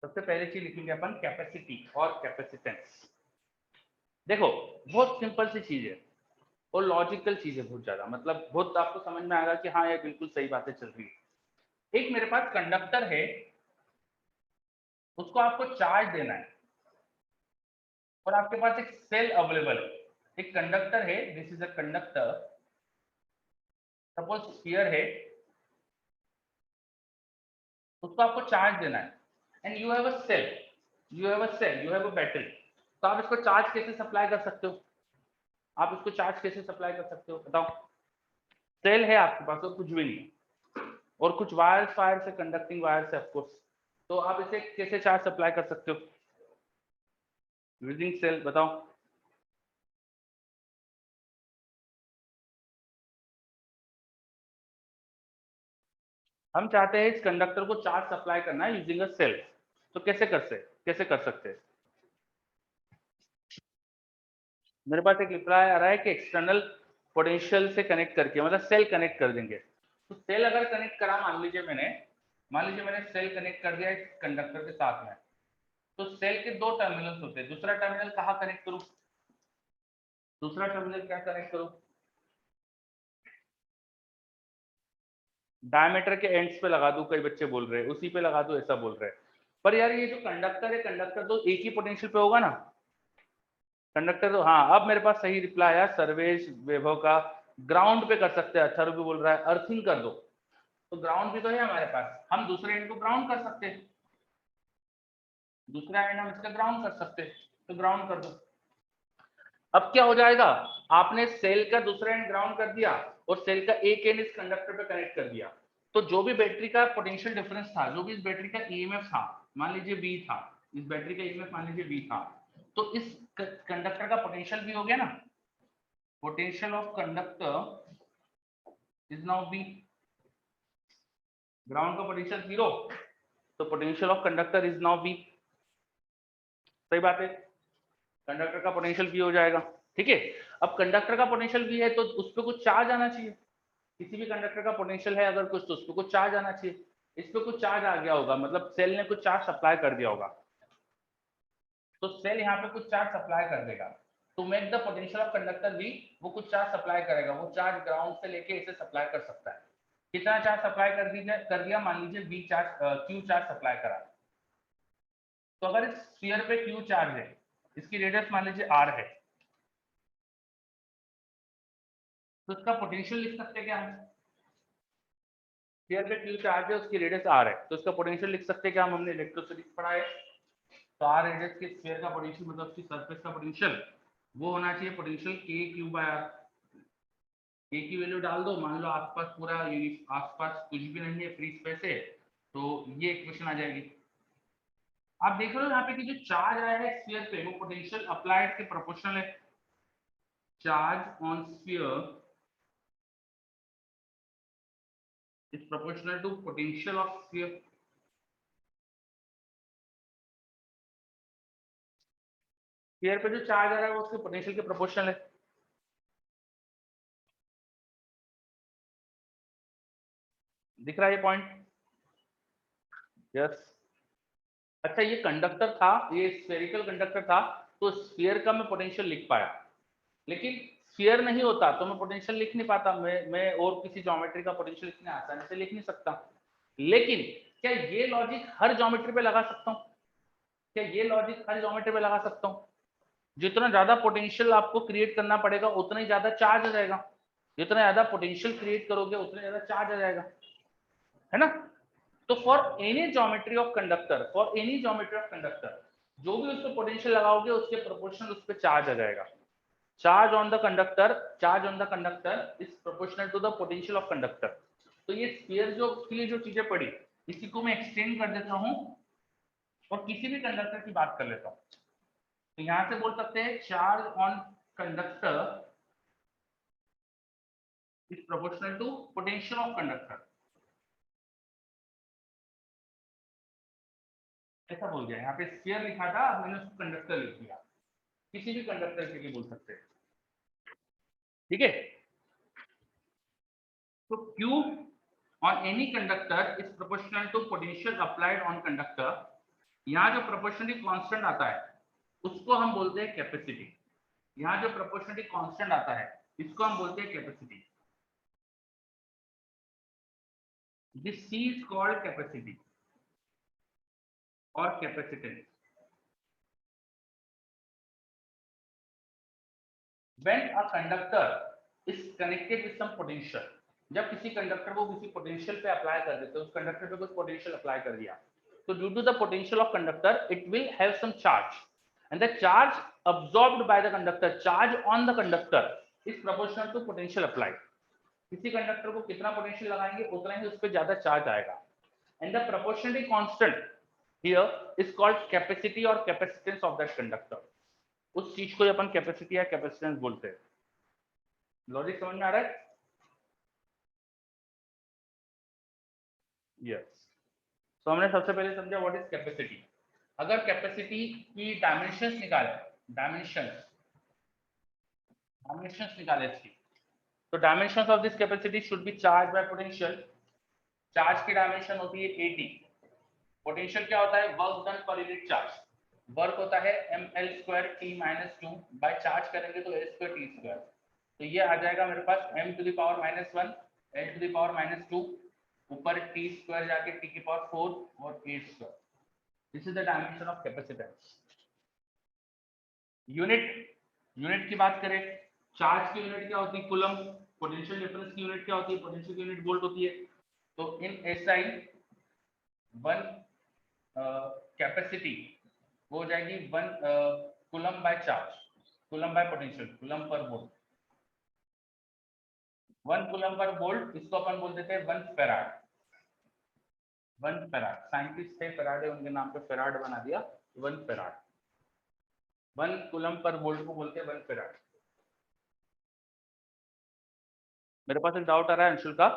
सबसे पहले चीज लिखेंगे अपन कैपेसिटी और कैपेसिटेंस। देखो, बहुत सिंपल सी चीज है और लॉजिकल चीज है, बहुत ज्यादा, मतलब बहुत आपको समझ में आएगा कि हाँ ये बिल्कुल सही बातें चल रही है। एक मेरे पास कंडक्टर है, उसको आपको चार्ज देना है, और आपके पास एक सेल अवेलेबल है। एक कंडक्टर है, this is a conductor, suppose sphere है, उसको आपको चार्ज देना है, and you have a cell, you have a battery. तो आप इसको चार्ज कैसे सप्लाई कर सकते हो? आप इसको चार्ज कैसे सप्लाई कर सकते हो बताओ? सेल है आपके पास और कुछ भी नहीं, और कुछ वायर्स फायर से, कंडक्टिंग वायर्स है ऑफकोर्स, तो आप इसे कैसे चार्ज सप्लाई कर सकते हो यूजिंग सेल? बताओ। हम चाहते हैं इस कंडक्टर को चार्ज सप्लाई करना है यूजिंग अ सेल, तो कैसे कर सकते हैं? मेरे पास एक रिप्लाई आ रहा है कि एक्सटर्नल पोटेंशियल से कनेक्ट करके, मतलब सेल कनेक्ट कर देंगे। तो सेल अगर कनेक्ट करा, मान लीजिए मैंने सेल कनेक्ट कर दिया इस कंडक्टर के साथ में, तो सेल के 2 टर्मिनल्स होते हैं, दूसरा टर्मिनल कहाँ कनेक्ट करूं? दूसरा टर्मिनल क्या कनेक्ट करूं? डायमीटर के एंड्स पे लगा दूं, कई बच्चे बोल रहे हैं उसी पे लगा दूं, ऐसा बोल रहे हैं। पर यार ये जो कंडक्टर है, कंडक्टर तो एक ही पोटेंशियल पे होगा ना, कंडक्टर तो। हाँ, अब मेरे पास सही रिप्लाई आया सर्वेश वैभव का, ग्राउंड पे कर सकते हैं। अच्छा भी बोल रहा है अर्थिंग कर दो, तो ग्राउंड भी तो है हमारे पास, हम दूसरे एंड को ग्राउंड कर सकते हैं, दूसरा एंड हम इसका ग्राउंड कर सकते हैं, तो ग्राउंड कर दो। अब क्या हो जाएगा, आपने सेल का दूसरा एंड ग्राउंड कर दिया और सेल का एक एंड इस कंडक्टर पे कनेक्ट कर दिया, तो जो भी बैटरी का पोटेंशियल डिफरेंस था, जो भी इस बैटरी का ईएमएफ था, मान लीजिए बी था, इस बैटरी का ईएमएफ मान लीजिए बी था, तो इस कंडक्टर का पोटेंशियल भी हो गया ना, potential of conductor is now B, ground का पोटेंशियल 0, तो potential of conductor is now B. सही बात है, कंडक्टर का पोटेंशियल बी हो जाएगा। ठीक है, अब कंडक्टर का पोटेंशियल बी है तो उस पर कुछ चार्ज आना चाहिए, किसी भी कंडक्टर का पोटेंशियल है अगर कुछ, तो उस पर कुछ चार्ज आना चाहिए, इस पे कुछ चार्ज आ गया होगा, मतलब सेल ने कुछ चार्ज सप्लाई कर दिया होगा, तो सेल यहाँ पे कुछ चार्ज सप्लाई कर देगा, to make the potential of conductor B, वो कुछ चार्ज सप्लाई करेगा, वो चार्ज ग्राउंड से लेके इसे सप्लाई कर सकता है। कितना चार्ज सप्लाई कर दिया, मान लीजिए B charge, Q charge supply करा, तो अगर इस स्फीयर पे क्यू चार्ज है, इसकी रेडियस मान लीजिए आर है, तो इसका पोटेंशियल लिख सकते क्या हम, स्फीयर पे क्यू चार्ज है, उसकी रेडियस आर है, तो इसका पोटेंशियल लिख सकते क्या हम, हमने इलेक्ट्रोस्टैटिक्स पढ़ा है, तो आर रेडियस के स्फीयर का पोटेंशियल मतलब उसकी सरफेस का पोटेंशियल वो होना चाहिए पोटेंशियल के क्यू बाय आर। के की वैल्यू डाल दो, मान लो आसपास पूरा आसपास कुछ भी नहीं है, फ्री स्पेस है, तो ये इक्वेशन आ जाएगी। आप देख रहे हो यहाँ पे कि जो चार्ज आया है स्फीयर पे वो पोटेंशियल अप्लाइड के प्रोपोर्शनल है, charge on sphere is proportional to potential of sphere. Sphere पे जो चार्ज आ रहा है वो उसके पोटेंशियल के प्रोपोर्शनल है। दिख रहा है ये पॉइंट? यस। अच्छा, ये कंडक्टर था, ये स्फेरिकल कंडक्टर था, तो स्फीयर का मैं पोटेंशियल लिख पाया, लेकिन स्फीयर नहीं होता तो मैं पोटेंशियल लिख नहीं पाता, मैं और किसी ज्योमेट्री का पोटेंशियल इतने आसानी से लिख नहीं सकता। लेकिन क्या ये लॉजिक हर ज्योमेट्री पे लगा सकता हूँ? क्या ये लॉजिक हर ज्योमेट्री पे लगा सकता हूँ? जितना ज्यादा पोटेंशियल आपको क्रिएट करना पड़ेगा उतना ही ज्यादा चार्ज आ जाएगा, जितना ज्यादा पोटेंशियल क्रिएट करोगे उतना ज्यादा चार्ज आ जाएगा, है ना? तो for any geometry of conductor, for any geometry of conductor, जो भी उसको पोटेंशियल लगाओगे उसके प्रोपोर्शनल उस पर चार्ज आ जाएगा। Charge on the conductor is proportional to the potential of conductor. तो ये स्फीयर जो के लिए जो चीजें पढ़ी, इसी को मैं एक्सटेंड कर देता हूँ और किसी भी कंडक्टर की बात कर लेता हूँ। तो यहां से बोल सकते हैं charge on conductor is proportional to potential of conductor, ऐसा बोल दिया। यहाँ पे स्फीयर लिखा था, मैंने उसको कंडक्टर लिख दिया, किसी भी कंडक्टर के लिए बोल सकते हैं। ठीक है, तो Q on any conductor is proportional to potential applied on conductor। यहाँ जो प्रोपोर्शनली कांस्टेंट आता है उसको हम बोलते हैं कैपेसिटी। यहाँ जो प्रोपोर्शनली कांस्टेंट आता है इसको हम बोलते हैं capacity. This C is called capacity or capacitance। When a conductor is connected with some potential, जब किसी कंडक्टर को किसी पोटेंशियल पे अप्लाई कर देते हैं, उस कंडक्टर पे कुछ पोटेंशियल अप्लाई कर दिया, तो due to the potential of conductor it will have some charge and the charge absorbed by the conductor, charge on the conductor is proportional to potential applied. किसी कंडक्टर को कितना potential लगाएंगे उतना ही उस पर ज्यादा चार्ज आएगा, and the proportionally constant here is called capacity और कैपेसिटेंस ऑफ दैट कंडक्टर। उस चीज को अपन कैपेसिटी या कैपेसिटेंस बोलते हैं। लॉजिक समझ में आ रहा है? यस। तो हमने सबसे पहले समझा व्हाट इज कैपेसिटी। अगर कैपेसिटी की डायमेंशंस निकाले, डायमेंशंस निकाले इसकी, तो dimensions of this capacity should be charge by potential. Charge की डायमेंशन होती है 80। पोटेंशियल क्या होता है? Work done per unit charge. Work होता है ml² t-2 बाय चार्ज करेंगे तो l² t²। तो ये आ जाएगा मेरे पास m⁻⁻1 l⁻⁻2 ऊपर t² जाके t⁴ और a²। This is the dimension of capacitance. Unit की बात करें, चार्ज की यूनिट क्या होती है? कूलम। पोटेंशियल डिफरेंस की यूनिट क्या होती है? पोटेंशियल की यूनिट वोल्ट होती है। तो इन SI वन कैपेसिटी वो हो जाएगी 1 coulomb by charge, coulomb bye potential, coulomb per volt. 1 coulomb per volt, इसको अपन बोल देते हैं 1 फेराड। 1 फेराड, साइंटिस्ट थे फेराडे, उनके नाम पे फेराड बना दिया, 1 फेराड। 1 कूलम पर वोल्ट को बोलते हैं 1 फेराड। मेरे पास एक डाउट आ रहा है अंशुल का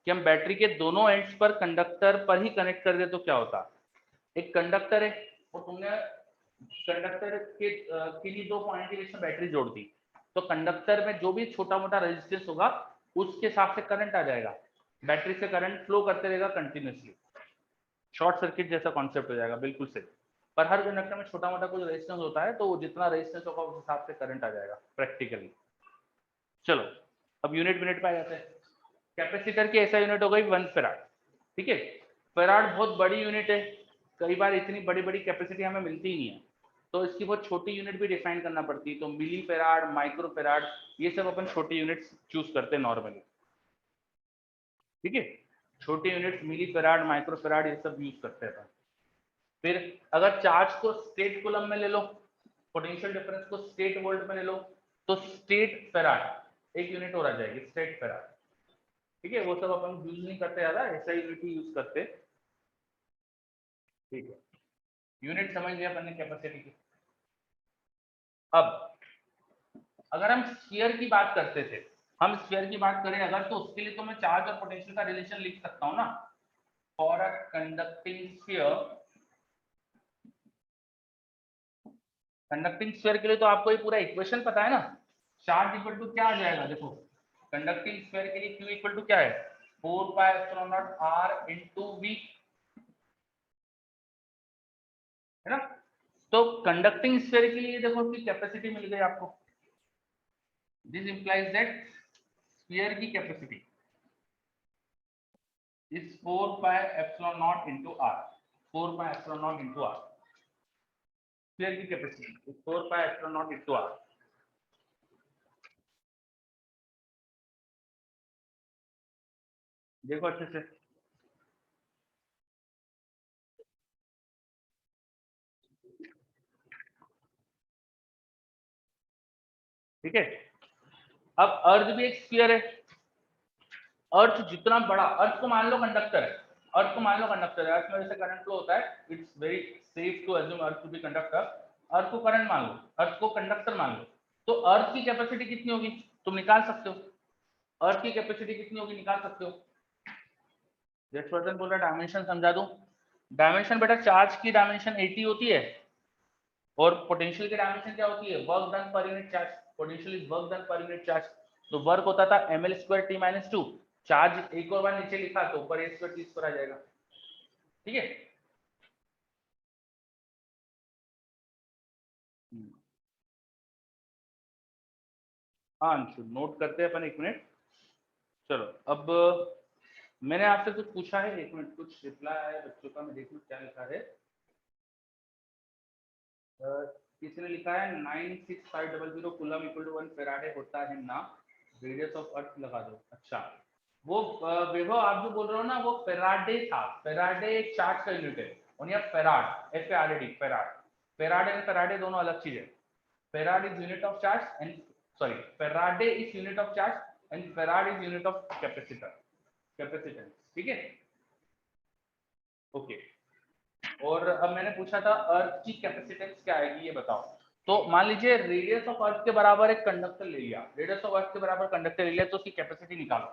कि हम बैटरी के दोनों एंड्स पर कंडक्टर पर ही कनेक्ट कर दे तो क्या होता। एक कंडक्टर है और तुमने कंडक्टर के लिए 2 पॉइंट के बीच में बैटरी जोड़ दी, तो कंडक्टर में जो भी छोटा मोटा रेजिस्टेंस होगा उसके हिसाब से करंट आ जाएगा, बैटरी से करंट फ्लो करते रहेगा कंटिन्यूसली, शॉर्ट सर्किट जैसा कॉन्सेप्ट हो जाएगा, बिल्कुल सही। पर हर कंडक्टर में छोटा मोटा कुछ रेजिस्टेंस होता है, तो जितना रेजिस्टेंस होगा उस हिसाब से करंट आ जाएगा प्रैक्टिकली। चलो अब यूनिट पे आ जाते हैं। कैपेसिटर की ऐसा यूनिट हो गई 1 फेराड, ठीक है। फेराड बहुत बड़ी यूनिट है, कई बार इतनी बड़ी बड़ी कैपेसिटी हमें मिलती ही नहीं है, तो इसकी बहुत छोटी यूनिट भी डिफाइन करना पड़ती है। तो मिली फेराड, माइक्रो फेराड, ये सब अपन छोटी यूनिट्स चूज करते हैं नॉर्मली, ठीक है। छोटी यूनिट्स मिली फेराड, माइक्रो फेराड, ये सब यूज करते हैं अपन। फिर अगर चार्ज को स्टेट कूलम में ले लो, पोटेंशियल डिफरेंस को स्टेट वोल्ट में ले लो, तो स्टेट फेराड एक यूनिट और आ जाएगी, स्टेट फेराड, ठीक है। वो सब अपन यूज नहीं करते ज्यादा, ऐसा यूनिट ही यूज करते, ठीक है। यूनिट समझ लिया अपन ने कैपेसिटी की। अब अगर हम स्फीयर की बात करते थे, हम स्फीयर की बात करें अगर, तो उसके लिए तो मैं चार्ज और पोटेंशियल का रिलेशन लिख सकता हूं ना। For a conducting sphere, conducting sphere के लिए तो आपको ये पूरा इक्वेशन पता है ना। चार्ज इक्वल टू क्या आ जाएगा, देखो कंडक्टिंग स्फीयर के लिए Q इक्वल टू क्या है, 4 pi epsilon not R into V, है ना। तो कंडक्टिंग स्फीयर के लिए देखो कि कैपेसिटी मिल गई आपको, दिस इंप्लाइज दैट स्फीयर की capacity is 4 pi epsilon not into R, 4 pi epsilon not into R, sphere की capacity is 4 pi epsilon not into R। देखो अच्छे से, ठीक है। अब अर्थ भी एक स्फीयर है, अर्थ जितना बड़ा, अर्थ को मान लो कंडक्टर है, अर्थ को मान लो कंडक्टर है, अर्थ में जैसे करंट फ्लो होता है, it's very safe to assume earth to be conductor. Earth को करंट मान लो, अर्थ को कंडक्टर मान लो, तो अर्थ की कैपेसिटी कितनी होगी तुम निकाल सकते हो, अर्थ की कैपेसिटी कितनी होगी निकाल सकते हो। जसवर्धन बोल रहा डायमेंशन समझा दूं। डायमेंशन बेटा, चार्ज की डायमेंशन 80 होती है और पोटेंशियल की डायमेंशन क्या होती है, work done per unit charge, potential is work done per unit charge. तो वर्क होता था ml²t-2, चार्ज एक और बार नीचे लिखा तो ऊपर a²t² आ जाएगा, ठीक है। हाँ अंशु, नोट करते हैं अपन, एक मिनट। चलो अब मैंने आपसे कुछ पूछा है, एक मिनट, कुछ रिप्लाई आया बच्चों का, मैं देखूं क्या लिखा है। किसी ने लिखा है 96500 कूलम इक्वल टू 1 फेराडे होता है ना, रेडियस ऑफ अर्थ लगा दो। अच्छा, वो वैभव आप जो बोल रहे हो ना, वो फेराडे था, फेराडे एक चार्ज का यूनिट है, और यहाँ farad, FARAD, farad, farad and Faraday दोनों अलग चीज है। Farad is unit of charge and, sorry, Faraday is unit of charge and farad is unit of capacitor, capacitance, ठीक है, ओके। और अब मैंने पूछा था अर्थ की कैपेसिटेंस क्या आएगी ये बताओ। तो मान लीजिए रेडियस ऑफ अर्थ के बराबर एक कंडक्टर ले लिया, रेडियस ऑफ अर्थ के बराबर कंडक्टर ले लिया, तो उसकी कैपेसिटी निकालो,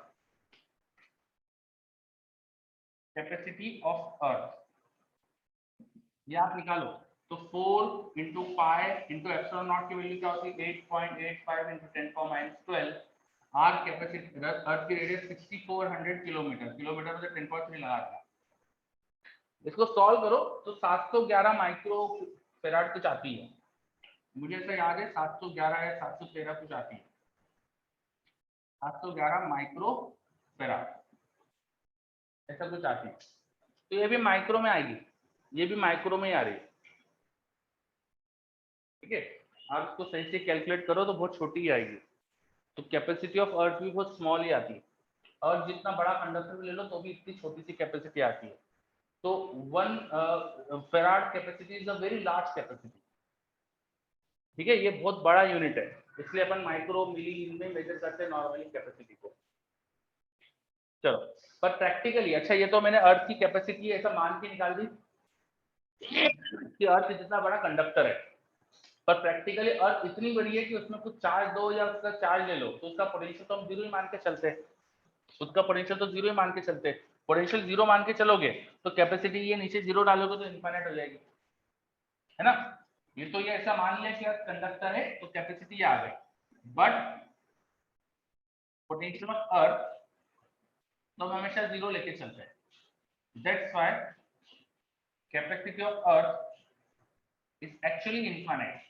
कैपेसिटी ऑफ अर्थ ये आप निकालो। तो 4 into pi into epsilon not की वैल्यू क्या होती है, 8.85 इंटू 10⁻12। आर कैपेसिटी, अर्थ की रेडियस 6400 किलोमीटर, किलोमीटर में 10.3 लगा दिया। इसको सॉल्व करो तो 711 माइक्रो फेराड कुछ आती है, मुझे ऐसा याद है 711 या 713 कुछ आती है, 711 माइक्रो फेराड ऐसा कुछ आती है। तो ये भी माइक्रो में आएगी, ये भी माइक्रो में ही आ रही है, ठीक है। आप इसको सही से कैलकुलेट करो तो बहुत छोटी ही आएगी, तो कैपेसिटी ऑफ अर्थ भी बहुत स्मॉल ही आती है। और जितना बड़ा कंडक्टर ले लो तो भी इतनी छोटी सी कैपेसिटी आती है। तो 1 farad capacity is a very large capacity. ठीक है, ये बहुत बड़ा यूनिट है, इसलिए अपन माइक्रो मिली में मेजर करते हैं नॉर्मली कैपेसिटी को। चलो, पर प्रैक्टिकली, अच्छा ये तो मैंने अर्थ की कैपेसिटी ऐसा मान के निकाल दी कि अर्थ जितना बड़ा कंडक्टर है, पर प्रैक्टिकली अर्थ इतनी बड़ी है कि उसमें कुछ चार्ज दो या उसका चार्ज ले लो तो उसका पोटेंशियल तो हम जीरो ही मान के चलते हैं, उसका पोटेंशियल तो जीरो ही मान के चलते हैं। पोटेंशियल जीरो मान के चलोगे तो कैपेसिटी ये नीचे जीरो डालोगे तो इनफाइनाइट हो जाएगी, है ना। ये तो ये ऐसा मान लिया कि अर्थ कंडक्टर है तो कैपेसिटी आ गई, बट पोटेंशियल ऑफ अर्थ तो हम हमेशा जीरो लेके चलते हैं। That's why capacity of earth is actually infinite,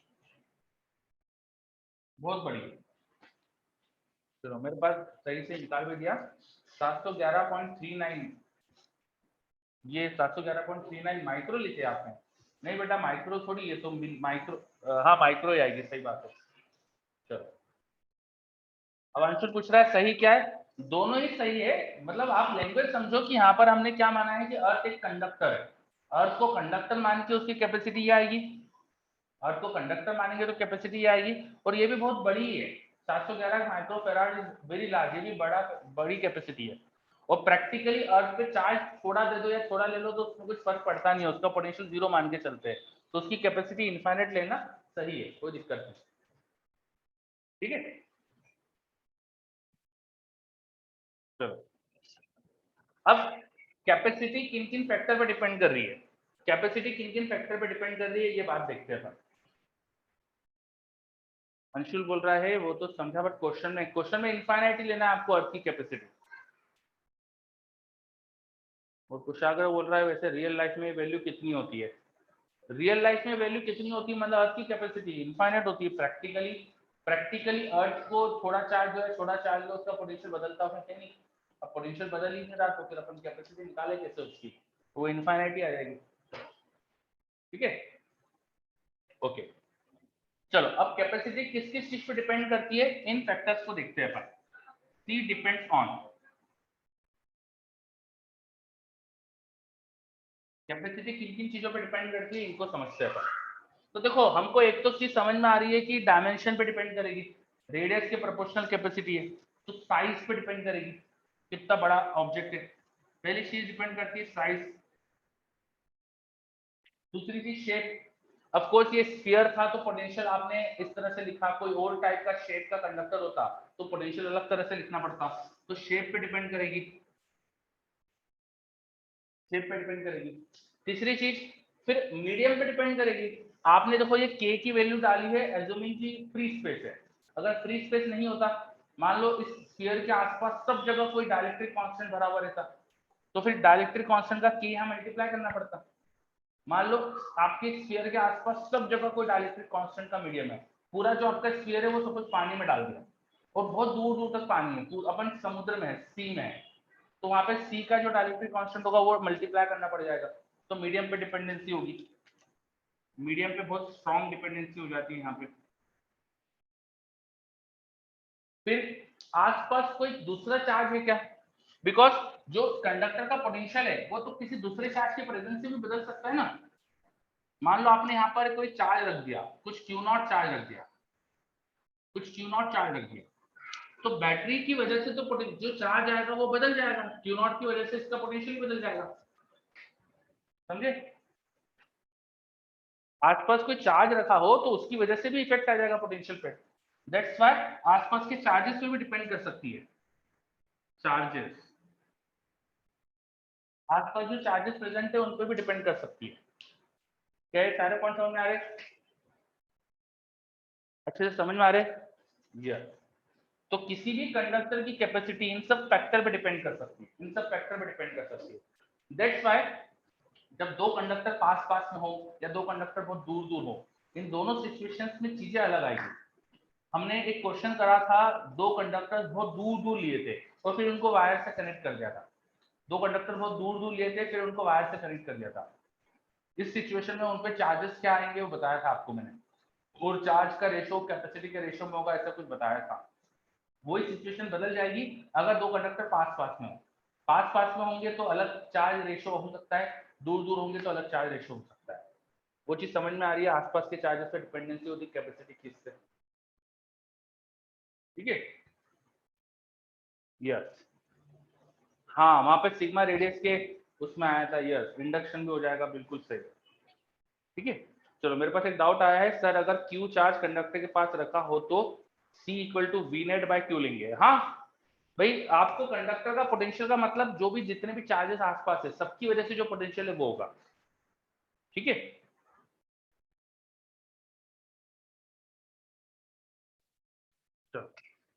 बहुत बड़ी है। चलो मेरे पास सही से निकाल भी दिया 711.39, ये 711.39 माइक्रो लिखे आपने। नहीं बेटा माइक्रो थोड़ी, ये तो माइक्रो, हाँ माइक्रो ही आएगी, सही बात है। चलो अब अंशुल पूछ रहा है सही क्या है, दोनों ही सही है, मतलब आप लैंग्वेज समझो कि यहाँ पर हमने क्या माना है कि अर्थ एक कंडक्टर है, अर्थ को कंडक्टर मान के उसकी कैपेसिटी आएगी, अर्थ को कंडक्टर मानेंगे तो कैपेसिटी आएगी, और ये भी बहुत बड़ी है, 711 माइक्रोफेराड इज वेरी लार्ज, ये भी बड़ी कैपेसिटी है। और प्रैक्टिकली अर्थ पे चार्ज थोड़ा दे दो या थोड़ा ले लो तो उसमें कुछ फर्क पड़ता नहीं है, उसका पोटेंशियल जीरो मान के चलते हैं, तो उसकी कैपेसिटी इनफाइनाइट लेना सही है, कोई दिक्कत नहीं। ठीक है, चलो अब कैपेसिटी किन किन फैक्टर पे डिपेंड कर रही है, कैपेसिटी किन किन फैक्टर पे डिपेंड कर रही है ये बात देखते हैं अपन। अंशुल बोल रहा है वो तो समझा, बट क्वेश्चन में इनफाइनाइट ही लेना है आपको अर्थ की कैपेसिटी। और कुशागर बोल रहा है वैसे रियल लाइफ में वैल्यू कितनी होती है, रियल लाइफ में वैल्यू कितनी होती है मतलब अर्थ की कैपेसिटी इनफाइनाइट होती है। प्रैक्टिकली अर्थ को थोड़ा चार्ज है, थोड़ा चार्ज है, उसका पोटेंशियल बदलता है नहीं, अब पोटेंशियल बदल ही नहीं रहा तो फिर अपन कैपेसिटी निकाले कैसे उसकी, वो इनफाइनाइट ही आ जाएगी। ठीक है, ओके। चलो अब कैपेसिटी किस किस चीज पे डिपेंड करती है, इन फैक्टर्स को देखते हैं अपन। सी डिपेंड्स ऑन, कैपेसिटी किन किन चीजों पे डिपेंड करती है इनको समझते हैं अपन। तो देखो हमको एक तो चीज समझ में आ रही है कि डायमेंशन पे डिपेंड करेगी, रेडियस के प्रोपोर्शनल कैपेसिटी है, तो साइज पे डिपेंड करेगी कितना बड़ा ऑब्जेक्ट है, पहली चीज डिपेंड करती है साइज। दूसरी चीज शेप, ऑफ कोर्स ये स्फीयर था तो पोटेंशियल आपने इस तरह से लिखा, कोई और टाइप का शेप का कंडक्टर होता तो पोटेंशियल अलग तरह से लिखना पड़ता, तो शेप पे डिपेंड करेगी, शेप पे डिपेंड करेगी। तीसरी चीज फिर मीडियम पे डिपेंड करेगी, आपने देखो ये k की वैल्यू डाली है एज्यूमिंग की फ्री स्पेस है, अगर फ्री स्पेस नहीं होता, मान लो इस स्फीयर के आसपास सब जगह कोई डाइलेक्ट्रिक कांस्टेंट भरा हुआ रहता, तो फिर डाइलेक्ट्रिक कांस्टेंट का k यहाँ मल्टीप्लाई करना पड़ता। मान लो आपके स्फीयर के आसपास सब जगह कोई डाइलेक्ट्रिक कांस्टेंट का मीडियम है, पूरा जो आपका स्फीयर है वो सब कुछ पानी में डाल दिया और बहुत दूर दूर तक पानी है, अपन समुद्र में है, सी में है, तो वहां पे सी का जो डाइलेक्ट्रिक कांस्टेंट होगा वो मल्टीप्लाई करना पड़ जाएगा, तो मीडियम पे डिपेंडेंसी होगी, मीडियम पे बहुत स्ट्रॉन्ग डिपेंडेंसी हो जाती है यहाँ पे। फिर आसपास कोई दूसरा चार्ज है क्या, बिकॉज जो कंडक्टर का पोटेंशियल है वो तो किसी दूसरे चार्ज की प्रेजेंस से भी बदल सकता है ना। मान लो आपने यहाँ पर कोई चार्ज रख दिया, कुछ क्यू नॉट चार्ज रख दिया, कुछ क्यू नॉट चार्ज रख दिया, तो बैटरी की वजह से तो जो चार्ज आएगा वो बदल जाएगा, क्यू नॉट की वजह से इसका पोटेंशियल बदल जाएगा, समझे। आसपास कोई चार्ज रखा हो तो उसकी वजह से भी इफेक्ट आ जाएगा पोटेंशियल पे, दैट्स व्हाई आसपास के चार्जेस पे भी डिपेंड कर सकती है, चार्जेस आसपास जो चार्जेस प्रेजेंट है उन पे भी डिपेंड कर सकती है। क्या ये सारे पॉइंट समझ में आ रहे, अच्छे से समझ में आ रहे यस। तो किसी भी कंडक्टर की कैपेसिटी इन सब फैक्टर पे डिपेंड कर सकती है, इन सब फैक्टर पे डिपेंड कर सकती है। दैट्स व्हाई जब दो कंडक्टर पास पास में हो या दो कंडक्टर बहुत दूर दूर हो, इन दोनों सिचुएशंस में चीजें अलग आएगी। हमने एक क्वेश्चन करा था, दो कंडक्टर बहुत दूर दूर लिए थे और फिर उनको वायर से कनेक्ट कर दिया था, दो कंडक्टर बहुत दूर दूर लिए थे फिर उनको वायर से कनेक्ट कर दिया था, इस सिचुएशन में उन पे चार्जेस क्या आएंगे वो बताया था आपको मैंने, और चार्ज का रेशो कैपेसिटी के रेशो में होगा ऐसा कुछ बताया था। वही सिचुएशन बदल जाएगी अगर दो कंडक्टर पास पास में हो। पास पास में होंगे तो अलग चार्ज रेशो हो सकता है, दूर दूर होंगे तो अलग चार्ज रेशो हो सकता है। वो चीज समझ में आ रही है? आसपास के चार्जेस पे डिपेंडेंसी होती है कैपेसिटी किससे। ठीक है, यस। हाँ, वहां पे सिग्मा रेडियस के उसमें आया था, यस, इंडक्शन भी हो जाएगा, बिल्कुल सही। ठीक है, चलो मेरे पास एक डाउट आया है, सर अगर क्यू चार्ज कंडक्टर के पास रखा हो तो C equal to V net by Q लेंगे। हाँ भाई, आपको कंडक्टर का पोटेंशियल का मतलब जो भी जितने भी चार्जेस आसपास है सबकी वजह से जो पोटेंशियल है वो होगा। ठीक है, चलो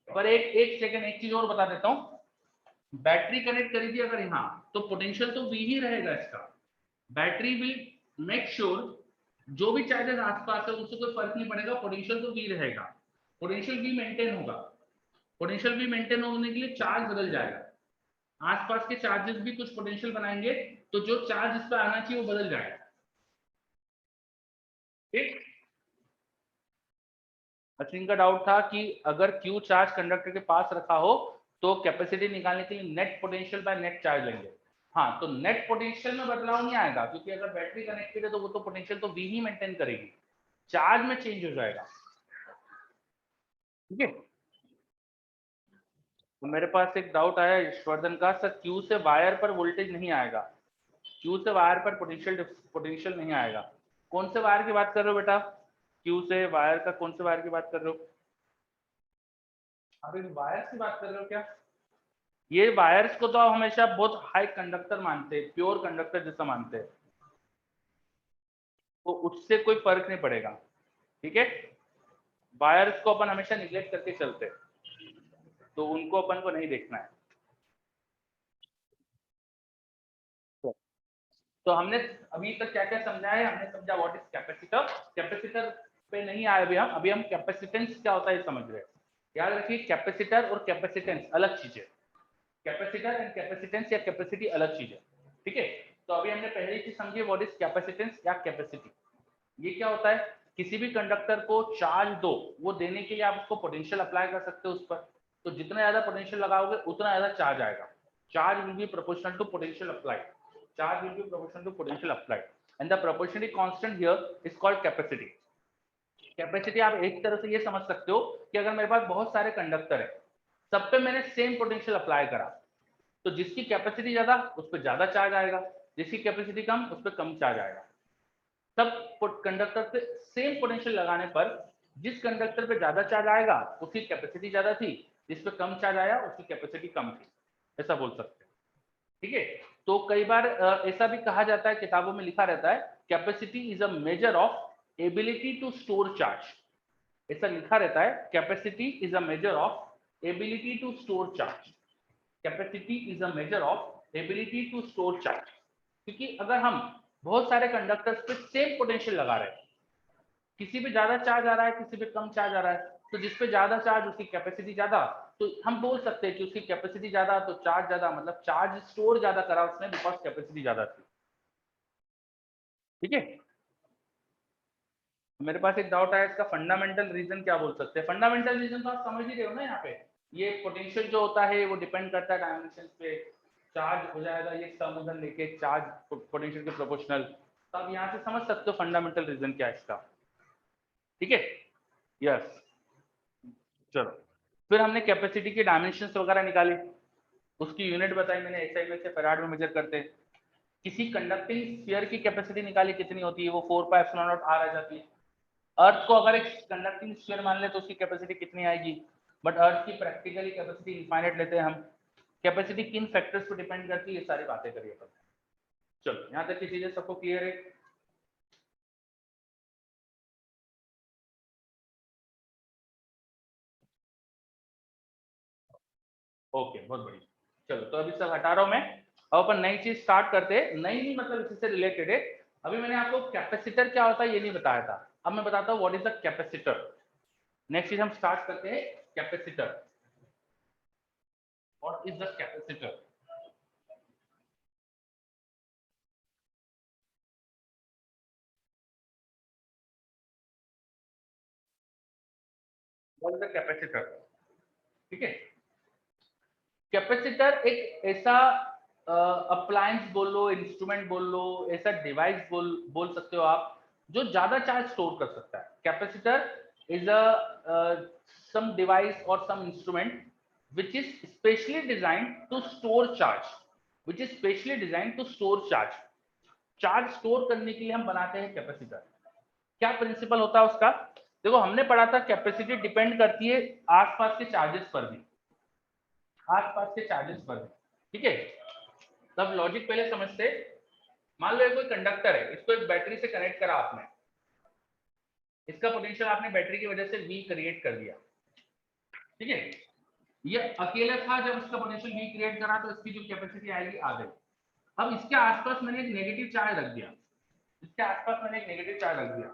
पर एक सेकंड, एक चीज और बता देता हूँ। बैटरी कनेक्ट करी थी अगर यहाँ, तो पोटेंशियल तो V ही रहेगा इसका। बैटरी विल मेक श्योर जो भी चार्जेस आसपास है उससे कोई फर्क नहीं पड़ेगा, पोटेंशियल तो V रहेगा। पोटेंशियल V मेंटेन होगा। पोटेंशियल V मेंटेन होने के लिए चार्ज बदल जाएगा। आसपास के चार्जेस भी कुछ पोटेंशियल बनाएंगे, तो जो चार्ज इस पर आना चाहिए वो बदल जाएगा। ठीक, अश्विन का डाउट था कि अगर क्यू चार्ज कंडक्टर के पास रखा हो तो कैपेसिटी निकालने के लिए net potential by net charge लेंगे। हाँ, तो नेट पोटेंशियल में बदलाव नहीं आएगा क्योंकि अगर बैटरी कनेक्टेड है तो वो तो पोटेंशियल तो V ही मेंटेन करेगी, चार्ज में चेंज हो जाएगा। ठीक है, तो मेरे पास एक डाउट आया यशवर्धन का, सर क्यू से वायर पर वोल्टेज नहीं आएगा, क्यू से वायर पर पोटेंशियल नहीं आएगा। कौन से वायर की बात कर रहे हो बेटा? क्यू से वायर का कौन से वायर की बात कर रहे हो? अभी वायर की बात कर रहे हो क्या? ये वायर्स को तो आप हमेशा बहुत हाई कंडक्टर मानते हैं, प्योर कंडक्टर जैसा मानते हैं, तो उससे कोई फर्क नहीं पड़ेगा। ठीक है, वायर्स को अपन हमेशा निग्लेक्ट करके चलते हैं, तो उनको अपन को नहीं देखना है। तो हमने अभी तक क्या क्या समझा है? हमने समझा व्हाट इज कैपेसिटर। कैपेसिटर पे नहीं आए अभी हम कैपेसिटेंस क्या होता है समझ रहे हैं। याद रखिए, कैपेसिटर और कैपेसिटेंस अलग चीज है। कैपेसिटर एंड कैपेसिटेंस या कैपेसिटी अलग चीज है। ठीक है, तो अभी हमने पहली चीज समझी व्हाट इज कैपेसिटेंस या कैपेसिटी। ये क्या होता है? किसी भी कंडक्टर को चार्ज दो, वो देने के लिए आप उसको पोटेंशियल अप्लाई कर सकते हो उस पर, तो जितना ज्यादा पोटेंशियल लगाओगे उतना ज्यादा चार्ज आएगा। Charge will be proportional to potential applied. Charge will be proportional to potential applied and the proportionality constant here is called capacity. Capacity आप एक तरह से ये समझ सकते हो कि अगर मेरे पास बहुत सारे कंडक्टर है, सब पे मैंने सेम पोटेंशियल अप्लाई करा, तो जिसकी कैपेसिटी ज्यादा उस पर ज्यादा चार्ज आएगा, जिसकी कैपेसिटी कम उस पर कम चार्ज आएगा। सब कंडक्टर पे सेम पोटेंशियल लगाने पर जिस कंडक्टर पे ज्यादा चार्ज आएगा उसकी कैपेसिटी ज्यादा थी, जिस पे कम चार्ज आया उसकी कैपेसिटी कम थी, ऐसा बोल सकते हैं। ठीक है, तो कई बार ऐसा भी कहा जाता है, किताबों में लिखा रहता है, capacity is a measure of ability to store charge. ऐसा लिखा रहता है, capacity is a measure of ability to store charge. Capacity is a measure of ability to store charge. क्योंकि अगर हम बहुत सारे कंडक्टर्स पे सेम पोटेंशियल लगा रहे हैं, किसी पे ज्यादा चार्ज आ रहा है किसी पे कम चार्ज आ रहा है, तो जिस पे ज्यादा चार्ज उसकी कैपेसिटी ज्यादा, तो हम बोल सकते हैं कि उसकी कैपेसिटी ज्यादा तो चार्ज ज्यादा, मतलब चार्ज स्टोर ज्यादा करा उसने बिकॉज कैपेसिटी ज्यादा थी। ठीक है, मेरे पास एक डाउट आया, इसका फंडामेंटल रीजन क्या बोल सकते हैं? फंडामेंटल रीजन तो आप समझ ही रहे हो ना, यहाँ पे ये पोटेंशियल जो होता है वो डिपेंड करता है डायमेंशन पे, चार्ज हो जाएगा ये सम उधर लेके चार्ज पोटेंशियल के प्रोपोर्शनल। तो आप यहाँ से समझ सकते हो फंडामेंटल रीजन क्या है इसका। ठीक है, यस। चलो, फिर हमने कैपेसिटी के डायमेंशंस वगैरह निकाले, उसकी यूनिट बताई मैंने, एसआई में से फैराड में मेजर करते हैं। किसी कंडक्टिंग स्फीयर की कैपेसिटी निकाली कितनी होती है, वो 4 पाई एप्सिलॉन नॉट आर आ जाती है। अर्थ को अगर एक कंडक्टिंग स्फीयर मान ले तो उसकी कैपेसिटी कितनी आएगी, बट अर्थ की प्रैक्टिकली कैपेसिटी इनफाइनाइट लेते हैं हम। कैपेसिटी किन फैक्टर्स पर डिपेंड करती है, ये सारी बातें करिए अपन। चलो, यहाँ तक की चीजें सबको क्लियर है? ओके, बहुत बढ़िया। चलो, तो अभी सब हटा रहा हूं मैं, अब अपन नई चीज स्टार्ट करते हैं। नई नहीं मतलब इसी से रिलेटेड है। अभी मैंने आपको कैपेसिटर क्या होता है ये नहीं बताया था, अब मैं बताता हूँ what is the capacitor. Next चीज हम स्टार्ट करते हैं, capacitor. What is the capacitor? What is the capacitor? ठीक है। कैपेसिटर एक ऐसा अप्लायंस बोल लो, इंस्ट्रूमेंट बोल लो, ऐसा डिवाइस बोल सकते हो आप जो ज्यादा चार्ज स्टोर कर सकता है। Capacitor is a some device or some instrument which is specially designed to store charge, which is specially designed to store charge. Charge store करने के लिए हम बनाते हैं कैपेसिटर। क्या प्रिंसिपल होता है उसका? देखो हमने पढ़ा था कैपेसिटी डिपेंड करती है आसपास के चार्जेस पर भी, आसपास के चार्जेस पर भी, ठीक है। तब लॉजिक पहले समझते। मान लो कोई कंडक्टर है, इसको एक बैटरी से कनेक्ट करा आपने, इसका पोटेंशियल आपने बैटरी की वजह से V क्रिएट कर दिया, ठीक है। ये अकेला था, जब इसका पोटेंशियल V क्रिएट करा तो इसकी जो कैपेसिटी आएगी आ गई। अब इसके आसपास मैंने एक नेगेटिव चार्ज रख दिया, इसके आसपास मैंने एक नेगेटिव चार्ज रख दिया,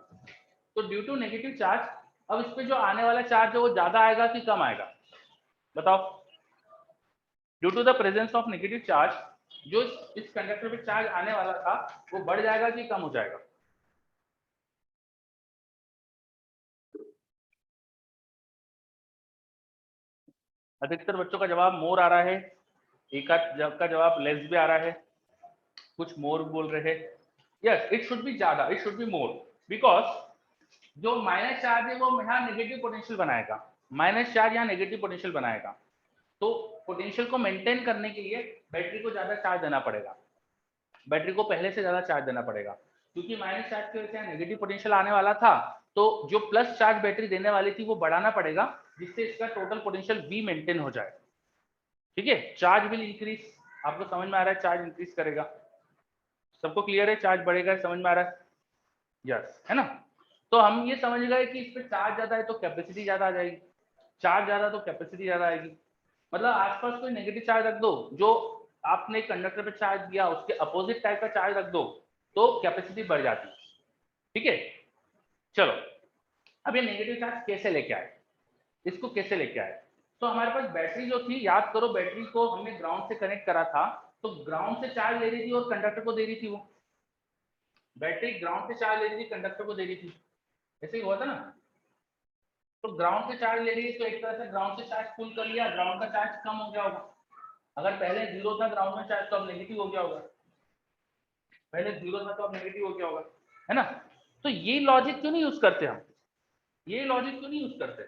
तो ड्यू टू नेगेटिव चार्ज अब इस पे जो आने वाला चार्ज है वो ज्यादा आएगा कि कम आएगा? बताओ। Due to the presence of negative charge जो इस कंडक्टर पे चार्ज आने वाला था वो बढ़ जाएगा कि कम हो जाएगा? अधिकतर बच्चों का जवाब मोर आ रहा है, एक का जवाब लेस भी आ रहा है, कुछ मोर बोल रहे हैं। यस, इट शुड बी ज्यादा, it should be more, because जो माइनस चार्ज है वो यहाँ नेगेटिव पोटेंशियल बनाएगा, माइनस चार्ज यहाँ नेगेटिव पोटेंशियल बनाएगा, तो पोटेंशियल को मेंटेन करने के लिए बैटरी को ज्यादा चार्ज देना पड़ेगा, बैटरी को पहले से ज्यादा चार्ज देना पड़ेगा, क्योंकि माइनस चार्ज की वजह से नेगेटिव पोटेंशियल आने वाला था, तो जो प्लस चार्ज बैटरी देने वाली थी वो बढ़ाना पड़ेगा, जिससे इसका टोटल पोटेंशियल V मेंटेन हो जाए, ठीक है। चार्ज विल इंक्रीज, आपको समझ में आ रहा है? चार्ज इंक्रीज करेगा, सबको क्लियर है? चार्ज बढ़ेगा, समझ में आ रहा है? यस, है ना। तो हम ये समझ गए कि इस पे चार्ज ज्यादा है तो कैपेसिटी ज्यादा आ जाएगी, चार्ज ज्यादा तो कैपेसिटी ज्यादा आएगी। मतलब आसपास कोई नेगेटिव चार्ज रख दो, जो आपने कंडक्टर पे चार्ज दिया उसके अपोजिट टाइप का चार्ज रख दो तो कैपेसिटी बढ़ जाती है, ठीक है। चलो, अब ये नेगेटिव चार्ज कैसे लेके आए, इसको कैसे लेके आए? तो हमारे पास बैटरी जो थी, याद करो बैटरी को हमने ग्राउंड से कनेक्ट करा था, तो ग्राउंड से चार्ज ले रही थी और कंडक्टर को दे रही थी, वो बैटरी ग्राउंड से चार्ज ले रही थी, कंडक्टर को दे रही थी, ऐसे ही हुआ था ना। तो ग्राउंड से चार्ज ले रही है तो एक तरह से ग्राउंड से चार्ज फुल कर लिया, ग्राउंड का चार्ज कम हो गया होगा। अगर पहले जीरो था ग्राउंड में चार्ज तो अब नेगेटिव हो गया होगा, पहले जीरो था तो अब नेगेटिव हो गया होगा, है ना। तो ये लॉजिक क्यों नहीं यूज करते हम, ये लॉजिक क्यों नहीं यूज करते?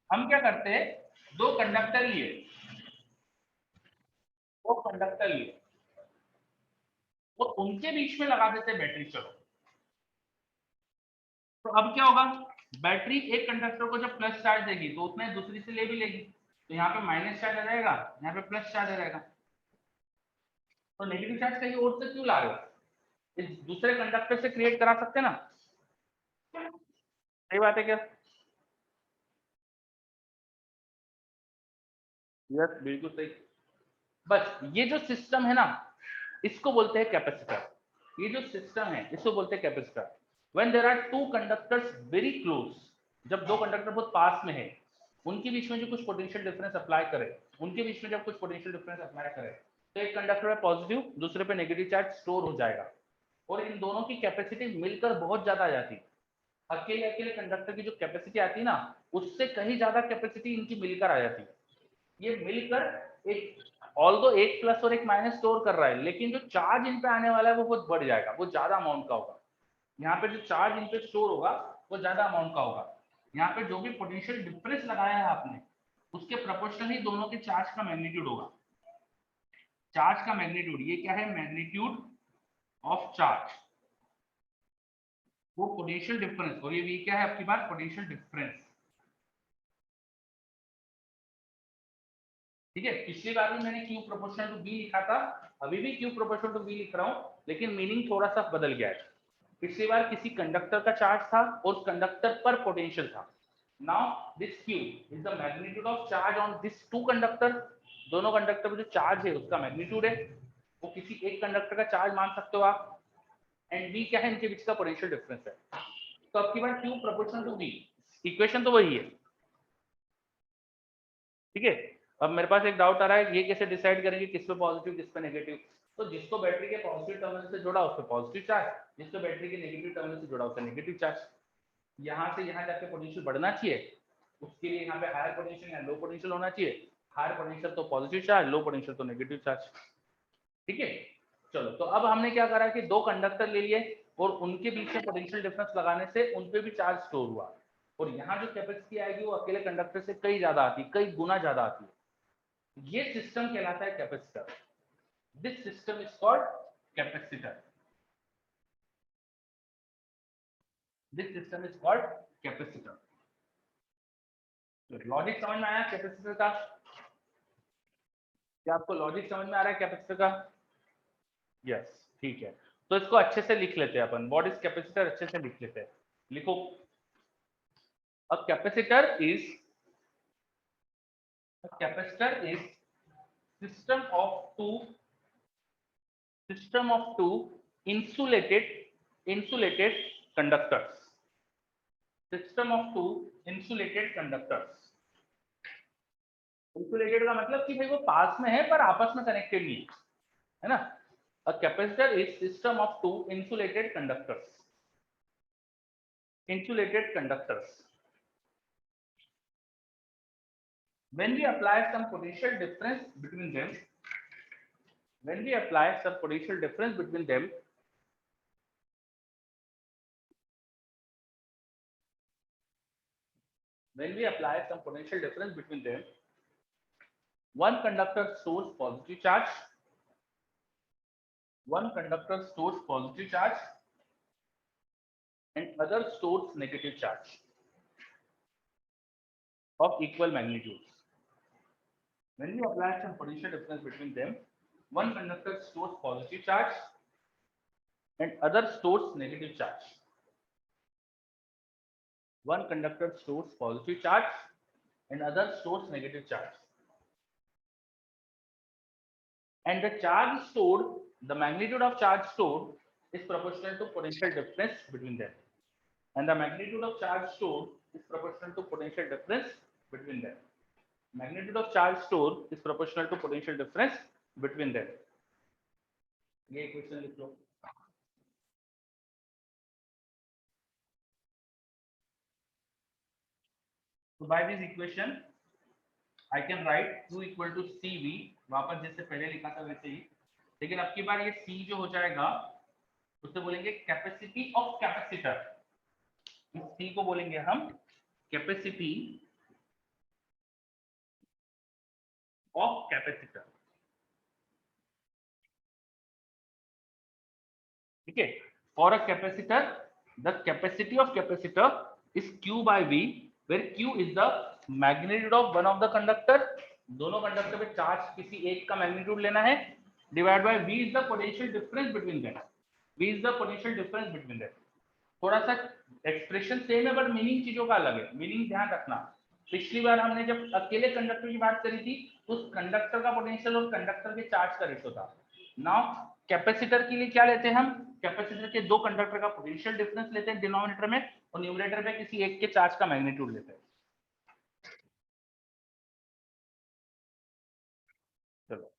हम क्या करते हैं, दो कंडक्टर लिए, वो कंडक्टर लिए, तो उनके बीच में लगा देते बैटरी। चलो, तो अब क्या होगा, बैटरी एक कंडक्टर को जब प्लस चार्ज देगी तो उसमें दूसरी से ले भी लेगी, तो यहाँ पे माइनस चार्ज आ जाएगा, यहाँ पे प्लस चार्ज आ जाएगा। तो नेगेटिव चार्ज कहीं और से क्यों ला रहे हो, इस दूसरे कंडक्टर से क्रिएट करा सकते ना, सही बात है क्या? यस, बिल्कुल सही। बस ये जो सिस्टम है ना, इसको बोलते हैं कैपेसिटर, ये जो सिस्टम है इसको बोलते हैं capacitor. When there are two conductors very close, जब दो कंडक्टर बहुत पास में है, उनके बीच में जो कुछ पोटेंशियल डिफरेंस अप्लाई करे, उनके बीच में जब कुछ पोटेंशियल डिफरेंस अप्लाई करे, तो एक कंडक्टर पे पॉजिटिव, दूसरे पे नेगेटिव चार्ज स्टोर हो जाएगा, और इन दोनों की कैपेसिटी मिलकर बहुत ज्यादा आ जाती है। अकेले अकेले कंडक्टर की जो कैपेसिटी आती है ना, उससे कहीं ज्यादा कैपेसिटी इनकी मिलकर आ जाती है। ये मिलकर एक, ऑल्दो एक प्लस और एक माइनस स्टोर कर रहा है, लेकिन जो चार्ज इन पे आने वाला है वो बहुत बढ़ जाएगा, वो ज्यादा अमाउंट का होगा। यहाँ पे जो चार्ज इन पे स्टोर होगा वो ज्यादा अमाउंट का होगा। यहाँ पे जो भी पोटेंशियल डिफरेंस लगाया है आपने, उसके प्रोपोर्शनल ही दोनों के चार्ज का मैग्नीट्यूड होगा। चार्ज का मैग्नीट्यूड, ये क्या है, मैग्नीट्यूड ऑफ चार्ज, वो पोटेंशियल डिफरेंस, और ये क्या है आपकी बात, पोटेंशियल डिफरेंस, ठीक है। पिछली बार भी मैंने Q प्रोपोर्शनल टू B लिखा था, अभी भी Q प्रोपोर्शनल टू B लिख रहा हूँ, लेकिन मीनिंग थोड़ा सा बदल गया है। पिछली बार किसी कंडक्टर का चार्ज था और कंडक्टर पर पोटेंशियल था। Now this Q is the magnitude of charge on this two conductor, दोनों कंडक्टर पर जो चार्ज है उसका मैग्नीट्यूड है, वो किसी एक कंडक्टर का चार्ज मान सकते हो आप, एंड B क्या है, इनके बीच का पोटेंशियल डिफरेंस है। तो आपकी बार Q proportional to B, equation तो वही है, ठीक है। अब मेरे पास एक डाउट आ रहा है, ये कैसे डिसाइड करेंगे किस पे पॉजिटिव किस पे नेगेटिव? तो जिसको बैटरी के पॉजिटिव टर्मिनल से जोड़ा उस पे पॉजिटिव चार्ज, जिसको बैटरी के नेगेटिव टर्मिनल से जोड़ा उस पे नेगेटिव चार्ज। यहाँ से यहाँ जाके पोटेंशियल बढ़ना चाहिए, उसके लिए यहाँ पे हायर पोटेंशियल या लो पोटेंशियल होना चाहिए। हायर पोटेंशियल तो पॉजिटिव चार्ज, लो पोटेंशियल तो नेगेटिव चार्ज। ठीक है, चलो तो अब हमने क्या करा कि दो कंडक्टर ले लिए और उनके बीच में पोटेंशियल डिफरेंस लगाने से उनपे भी चार्ज स्टोर हुआ, और यहाँ जो कैपेसिटी आएगी वो अकेले कंडक्टर से कई ज्यादा आती है, कई गुना ज्यादा आती है। ये सिस्टम कहलाता है capacitor. This system is called capacitor. This system is called capacitor. Logic समझ में आया कैपेसिटर का? क्या आपको लॉजिक समझ में आ रहा है कैपेसिटर का? यस, ठीक है। तो इसको अच्छे से लिख लेते हैं अपन, व्हाट इज कैपेसिटर, अच्छे से लिख लेते हैं। लिखो, a capacitor is system of two insulated conductors. System of two insulated conductors. Insulated का मतलब कि भाई वो पास में है पर आपस में कनेक्टेड नहीं है ना। A capacitor is system of two insulated conductors. Insulated conductors. When we apply some potential difference between them, when we apply some potential difference between them, when we apply some potential difference between them, one conductor stores positive charge, one conductor stores positive charge and other stores negative charge of equal magnitudes. When you apply some potential difference between them, one conductor stores positive charge and other stores negative charge. One conductor stores positive charge and other stores negative charge. And the charge stored, the magnitude of charge stored is proportional to potential difference between them. And the magnitude of charge stored is proportional to potential difference between them. Magnitude of charge stored is proportional to potential difference between them. ये equation लिख लो। So by this equation, I can write Q equal to CV, वापस जैसे पहले लिखा था वैसे ही, लेकिन अब की बार ये C जो हो जाएगा उससे बोलेंगे कैपेसिटी ऑफ कैपेसिटर। इस C को बोलेंगे हम कैपेसिटी ऑफ कैपेसिटर। ठीक है, for a capacitor the capacity of capacitor is Q by V, where Q is the magnitude of one of the conductor, दोनों कंडक्टर पे चार्ज किसी एक का मैग्नीट्यूड लेना है, divide by V is the potential difference between them. V is the potential difference between them. थोड़ा सा expression same है बट मीनिंग चीजों का अलग है, मीनिंग ध्यान रखना। पिछली बार हमने जब अकेले कंडक्टर की बात करी थी उस कंडक्टर का पोटेंशियल और कंडक्टर के चार्ज का रेशो था। नाउ कैपेसिटर के लिए क्या लेते हैं हम, कैपेसिटर के दो कंडक्टर का पोटेंशियल डिफरेंस लेते हैं डिनोमिनेटर में, और न्यूमरेटर में किसी एक के चार्ज का मैग्नीट्यूड लेते हैं। चलो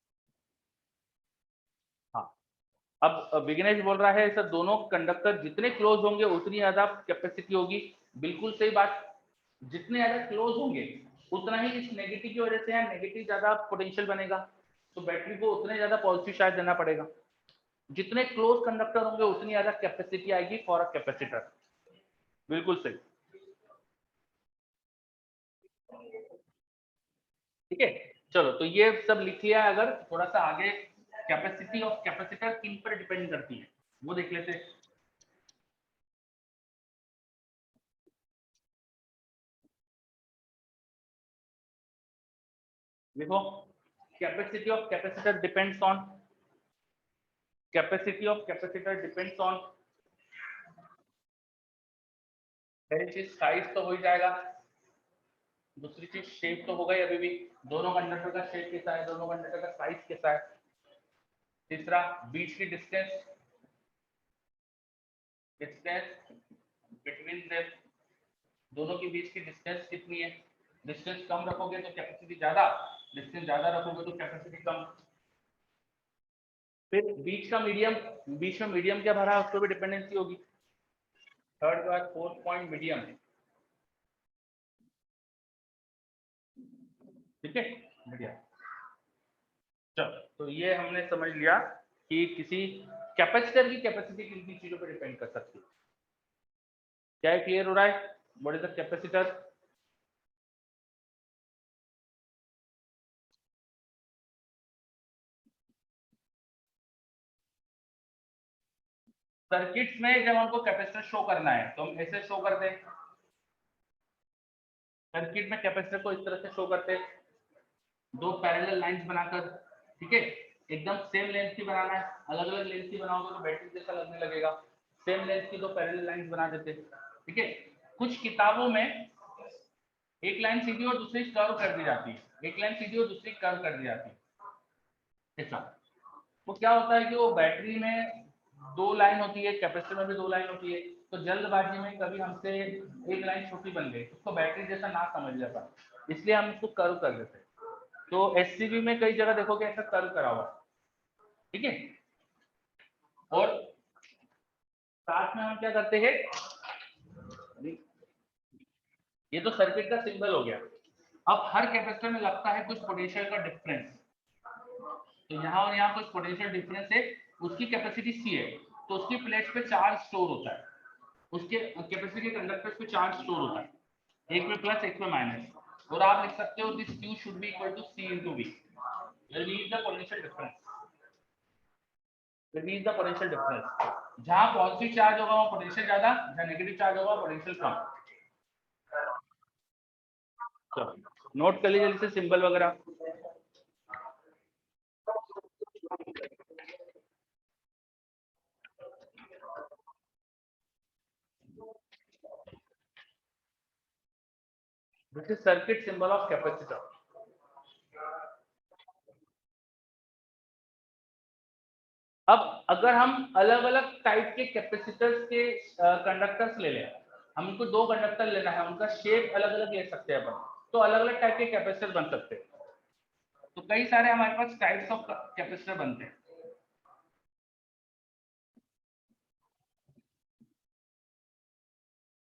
हाँ, अब विघ्नेश बोल रहा है सर दोनों कंडक्टर जितने क्लोज होंगे उतनी ज्यादा कैपेसिटी होगी। बिल्कुल सही बात, जितने ज्यादा क्लोज होंगे उतना ही इस नेगेटिव की वजह से यहाँ नेगेटिव ज्यादा पोटेंशियल बनेगा, तो बैटरी को उतने ज्यादा पॉजिटिव चार्ज देना पड़ेगा। जितने क्लोज कंडक्टर होंगे उतनी ज्यादा कैपेसिटी आएगी फॉर अ कैपेसिटर। बिल्कुल सही, ठीक है। चलो तो ये सब लिख लिया। अगर थोड़ा सा आगे कैपेसिटी ऑफ कैपेसिटर किन पर डिपेंड करती है वो देख लेते हैं। देखो, capacity of capacitor depends on, capacity of capacitor depends on, पहली चीज साइज तो हो ही जाएगा, दूसरी चीज शेप तो होगा ही, अभी भी दोनों कंडक्टर का शेप कैसा है, दोनों कंडक्टर का साइज कैसा है। तीसरा बीच की डिस्टेंस, डिस्टेंस बिटवीन देम, दोनों के बीच की डिस्टेंस कितनी है। डिस्टेंस कम रखोगे तो कैपेसिटी ज्यादा, डिस्टेंस ज्यादा रखोगे तो कैपेसिटी कम। फिर बीच का मीडियम, बीच में मीडियम क्या भरा है उस पर भी डिपेंडेंसी होगी। थर्ड बार फोर्थ पॉइंट मीडियम, ठीक है, बढ़िया। चलो, तो ये हमने समझ लिया कि किसी कैपेसिटर की कैपेसिटी किन किन चीजों पर डिपेंड कर सकती है। क्या है, क्लियर हो रहा है? What is the capacitor? Circuits में जब हमको कैपेसिटर शो करना है तो हम ऐसे शो करते हैं। सर्किट में कैपेसिटर को इस तरह से शो करते हैं, दो पैरेलल लाइंस बनाकर। ठीक है, एकदम सेम लेंथ की बनाना है, अलग अलग लेंथ की बनाओगे तो बैटरी जैसा लगने लगेगा। सेम लेंथ की दो पैरेलल लाइंस बना देते हैं। ठीक है, कुछ किताबों में एक लाइन सीधी और दूसरी कर्व कर दी जाती है, एक लाइन सीधी और दूसरी कर्व कर दी जाती है ऐसा। तो क्या होता है कि वो बैटरी में दो लाइन होती है, कैपेसिटर में भी दो लाइन होती है, तो जल्दबाजी में कभी हमसे एक लाइन छोटी बन गई, उसको बैटरी जैसा ना समझ जाता, इसलिए हम उसको कर्व कर देते हैं। तो एससीबी में कई जगह देखोगे ऐसा कर्व करा हुआ। ठीक है, और साथ में हम क्या करते हैं, ये तो सर्किट का सिंबल हो गया। अब हर कैपेसिटर में लगता है कुछ पोटेंशियल का डिफरेंस, तो यहाँ और यहाँ कुछ पोटेंशियल डिफरेंस है, उसकी कैपेसिटी सी है, तो उसकी प्लेट्स पे चार्ज स्टोर होता है, उसके कैपेसिटी के कंडक्टर्स पे चार्ज स्टोर होता है, एक में प्लस एक में माइनस, और आप लिख सकते हो this Q should be equal to C into V, where V is the potential difference, where V is the potential difference। जहां पॉजिटिव चार्ज होगा वहां पोटेंशियल ज्यादा, जहां नेगेटिव चार्ज होगा पोटेंशियल कम। तो नोट कर लीजिए जैसे सिंबल वगैरह। This is circuit symbol of capacitor. अब अगर हम अलग अलग टाइप के कैपेसिटर्स के कंडक्टर्स ले लें, हमको दो कंडक्टर लेना है, उनका शेप अलग अलग ले सकते हैं अपन, तो अलग अलग टाइप के कैपेसिटर बन सकते हैं। तो कई सारे हमारे पास टाइप्स ऑफ कैपेसिटर बनते हैं।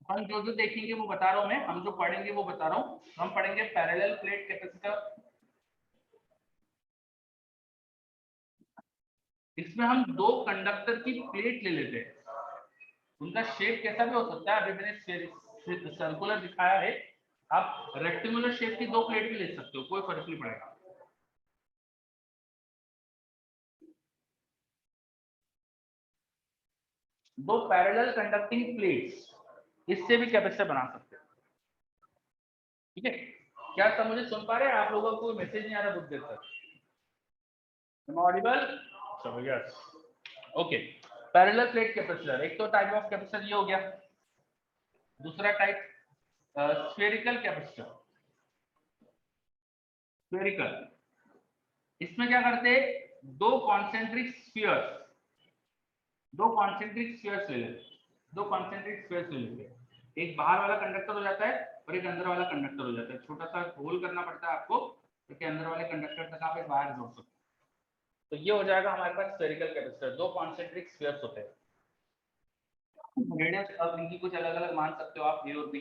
हम जो जो देखेंगे वो बता रहा हूं मैं, हम जो पढ़ेंगे वो बता रहा हूं। हम पढ़ेंगे पैरेलल प्लेट कैपेसिटर, इसमें हम दो कंडक्टर की प्लेट ले लेते हैं, उनका शेप कैसा भी हो सकता है, अभी मैंने सर्कुलर दिखाया है, आप रेक्टेंगुलर शेप की दो प्लेट भी ले सकते हो, कोई फर्क नहीं पड़ेगा। दो पैरेलल कंडक्टिंग प्लेट्स, इससे भी कैपेसिटर बना सकते हैं। ठीक है, क्या सब मुझे सुन पा रहे हैं? आप लोगों को मैसेज नहीं आ रहा बहुत देर तक? ऑडिबल? चलो yes, okay. Parallel plate capacitor, एक तो टाइप ऑफ कैपेसिटर ये हो गया। दूसरा टाइप स्फेरिकल कैपेसिटर। स्फेरिकल, इसमें क्या करते हैं, दो कॉन्सेंट्रिक स्फीयर्स, दो कॉन्सेंट्रिक स्फीयर्स ले लेते हैं, दो कॉन्सेंट्रिक स्फीयर्स ले लेते हैं, एक बाहर वाला कंडक्टर हो जाता है और एक अंदर वाला कंडक्टर हो जाता है, छोटा सा होल करना पड़ता है आपको क्योंकि अंदर वाले कंडक्टर तक आप एक बाहर जोड़ सकते हैं। तो ये हो जाएगा हमारे पास स्फेरिकल कैपेसिटर, दो कॉन्सेंट्रिक स्फीयर्स होते हैं। रेडियस अब इनकी कुछ अलग अलग मान सकते हो आप, ए और बी।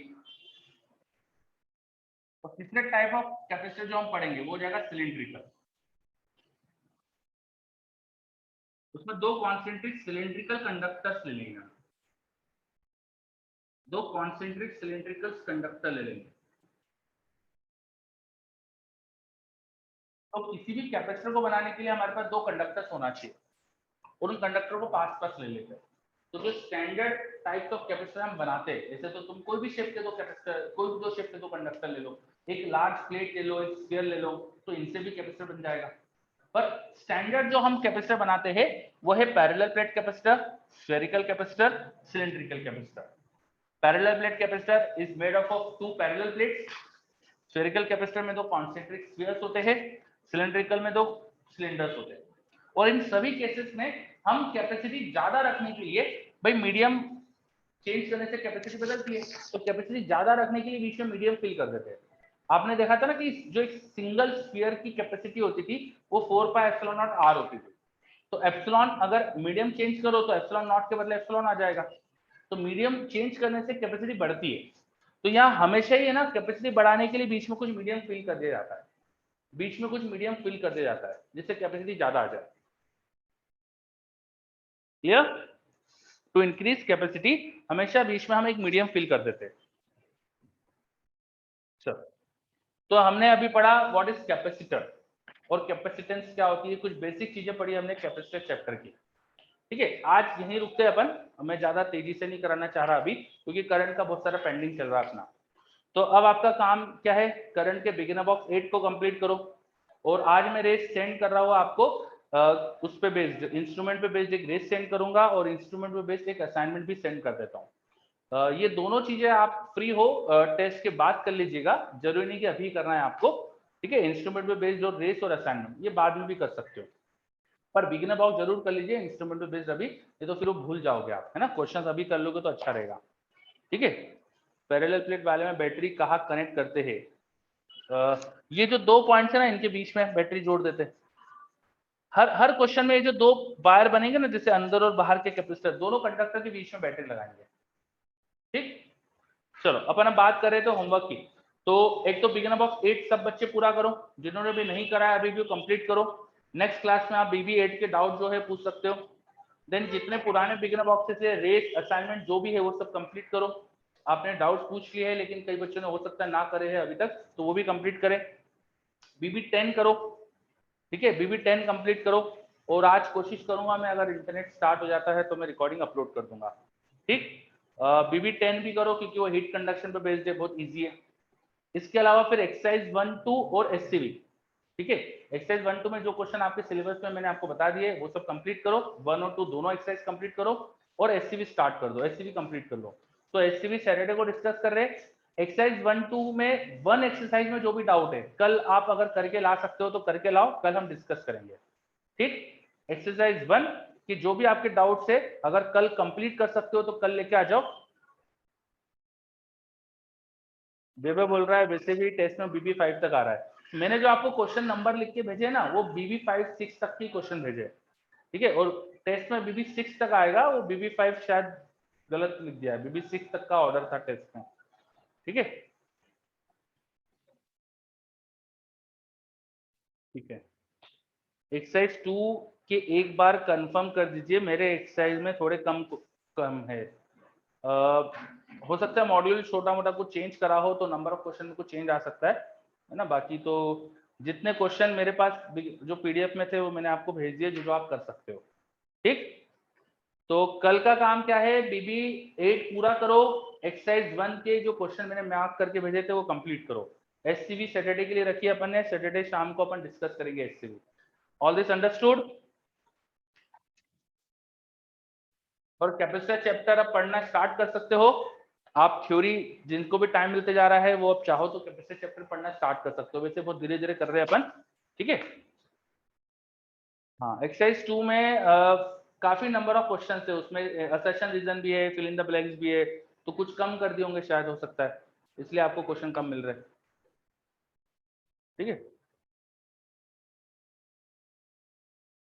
और तीसरे टाइप ऑफ कैपेसिटर जो हम पढ़ेंगे वो हो जाएगा सिलिंड्रिकल, उसमें दो कॉन्सेंट्रिक सिलिंड्रिकल कंडक्टर्स ले लेंगे, दो कॉन्सेंट्रिक सिलिंड्रिकल कंडक्टर ले लेंगे। तो किसी भी कैपेसिटर को बनाने के लिए हमारे पास दो कंडक्टर्स होना चाहिए और उन कंडक्टर को पास पास ले लेते हैं। तो जो स्टैंडर्ड टाइप्स ऑफ कैपेसिटर हम बनाते हैं, जैसे तो तुम कोई भी शेप के दो कैपेसिटर, कोई भी दो शेप के दो कंडक्टर ले लो, एक लार्ज प्लेट ले लो, एक स्फीयर ले लो, तो इनसे भी कैपेसिटर बन जाएगा। पर स्टैंडर्ड जो हम कैपेसिटर बनाते हैं वो है parallel plate capacitor, spherical capacitor, cylindrical capacitor. Parallel plate capacitor is made up of two parallel plates. Spherical capacitor में दो कॉन्सेंट्रिक स्फीयर्स होते हैं, सिलिंड्रिकल में दो सिलेंडर्स होते हैं। और इन सभी केसेस में हम कैपेसिटी ज्यादा रखने के लिए, भाई मीडियम चेंज करने से कैपेसिटी बदलती है, तो कैपेसिटी ज्यादा रखने के लिए बीच में मीडियम फिल कर देते हैं। आपने देखा था ना कि जो एक सिंगल स्फीयर की कैपेसिटी होती थी वो 4 पाई एप्सिलॉन नॉट आर होती थी। तो एप्सिलॉन अगर मीडियम चेंज करो तो एप्सिलॉन नॉट के बदले एप्सिलॉन आ जाएगा। तो मीडियम चेंज करने से कैपेसिटी बढ़ती है। तो यहाँ हमेशा ही है ना, कैपेसिटी बढ़ाने के लिए बीच में कुछ मीडियम फिल कर दिया जाता है। बीच में कुछ मीडियम फिल कर दिया जाता है जिससे कैपेसिटी ज्यादा आ जाए। क्लियर? टू इंक्रीज कैपेसिटी हमेशा बीच में हम एक मीडियम फिल कर देते हैं। चलो, तो हमने अभी पढ़ा व्हाट इज कैपेसिटर और कैपेसिटेंस क्या होती है, कुछ बेसिक चीजें पढ़ी हमने कैपेसिटर चैप्टर की। ठीक है, आज यहीं रुकते हैं अपन, मैं ज्यादा तेजी से नहीं कराना चाह रहा अभी क्योंकि करंट का बहुत सारा पेंडिंग चल रहा है अपना। तो अब आपका काम क्या है, करंट के बिगिनर बॉक्स 8 को कंप्लीट करो। और आज मैं रेस सेंड कर रहा हूँ आपको, उस पे बेस्ड इंस्ट्रूमेंट पे बेस्ड एक रेस सेंड करूंगा और इंस्ट्रूमेंट पे बेस्ड एक असाइनमेंट भी सेंड कर देता हूँ। ये दोनों चीजें आप फ्री हो टेस्ट के बाद कर लीजिएगा, जरूरी नहीं कि अभी करना है आपको। ठीक है, इंस्ट्रूमेंट पे बेस्ड और रेस और असाइनमेंट ये बाद में भी कर सकते हो, पर बिगिनर बॉक्स जरूर कर लीजिए इंस्ट्रूमेंट पे बेस्ड अभी, ये तो फिर वो भूल जाओगे आप, है ना। क्वेश्चन अभी कर लोगे तो अच्छा रहेगा। ठीक है, पैरेलल प्लेट वाले में बैटरी कहाँ कनेक्ट करते हैं, ये जो 2 पॉइंट्स है ना इनके बीच में बैटरी जोड़ देते हैं। हर क्वेश्चन में ये जो 2 वायर बनेंगे ना, जैसे अंदर और बाहर के कैपेसिटर, दोनों कंडक्टर के बीच में बैटरी लगाएंगे। ठीक, चलो अपन अब बात करें तो होमवर्क की। तो एक तो बिगिनर बॉक्स 8 सब बच्चे पूरा करो, जिन्होंने भी नहीं करा है अभी भी कंप्लीट करो। नेक्स्ट क्लास में आप बीबी 8 के डाउट जो है पूछ सकते हो। देन जितने पुराने बिगिनर बॉक्सेस है, रेस असाइनमेंट जो भी है वो सब कंप्लीट करो। आपने डाउट पूछ लिए है लेकिन कई बच्चों ने हो सकता है ना करे हैं अभी तक, तो वो भी कंप्लीट करें। बीबी 10 करो, ठीक है, बीबी 10 कंप्लीट करो। और आज कोशिश करूंगा मैं, अगर इंटरनेट स्टार्ट हो जाता है तो मैं रिकॉर्डिंग अपलोड कर दूंगा। ठीक, बीबी 10 भी करो क्योंकि वो हीट कंडक्शन पे बेस्ड है, बहुत इजी है। इसके अलावा फिर एक्सरसाइज 1, 2 और एससीवी। ठीक है, एक्सरसाइज 1, 2 में जो क्वेश्चन आपके सिलेबस में मैंने आपको बता दिए वो सब कंप्लीट करो। 1 और 2 दोनों एक्सरसाइज कंप्लीट करो और एससीवी स्टार्ट कर दो, एससीवी कंप्लीट कर लो। तो एससीवी सैटरडे को डिस्कस कर रहे हैं। एक्सरसाइज 1, 2 में 1 एक्सरसाइज में जो भी डाउट है कल आप अगर करके ला सकते हो तो करके लाओ, कल हम डिस्कस करेंगे। ठीक, एक्सरसाइज 1 कि जो भी आपके डाउट्स है अगर कल कंप्लीट कर सकते हो तो कल लेके आ जाओ। बेबे बोल रहा है वैसे भी टेस्ट में बीबी 5 तक आ रहा है। मैंने जो आपको क्वेश्चन नंबर लिख के भेजे ना वो बीबी 5 6 तक की क्वेश्चन भेजे। ठीक है, और टेस्ट में बीबी 6 तक आएगा, वो बीबी 5 शायद गलत लिख दिया है, बीबी 6 तक का ऑर्डर था टेस्ट में। ठीक है, ठीक है। एक्सरसाइज 2 के एक बार कंफर्म कर दीजिए, मेरे एक्सरसाइज में थोड़े कम कम है। हो सकता है मॉड्यूल छोटा मोटा कुछ चेंज करा हो तो नंबर ऑफ क्वेश्चन में कुछ चेंज आ सकता है ना। बाकी तो जितने क्वेश्चन मेरे पास जो पीडीएफ में थे वो मैंने आपको भेज दिए, जो आप कर सकते हो। ठीक, तो कल का काम क्या है, बीबी 8 पूरा करो। एक्सरसाइज 1 के जो क्वेश्चन मैंने मार्क करके भेजे थे वो कंप्लीट करो। एससीवी सैटरडे के लिए रखिए अपन ने, सैटरडे शाम को अपन डिस्कस करेंगे एससीवी। All this understood? और कैपेसिटर चैप्टर अब पढ़ना स्टार्ट कर सकते हो आप। थ्योरी जिनको भी टाइम मिलते जा रहा है वो अब चाहो तो कैपेसिटर चैप्टर पढ़ना स्टार्ट कर सकते हो, वैसे बहुत धीरे धीरे कर रहे हैं अपन। ठीक है, हाँ। एक्सरसाइज 2 में काफी नंबर ऑफ क्वेश्चन है, उसमें असर्शन रीजन भी है, फिल इन द ब्लैंक्स भी है, तो कुछ कम कर दिए होंगे शायद, हो सकता है इसलिए आपको क्वेश्चन कम मिल रहे हैं। ठीक है,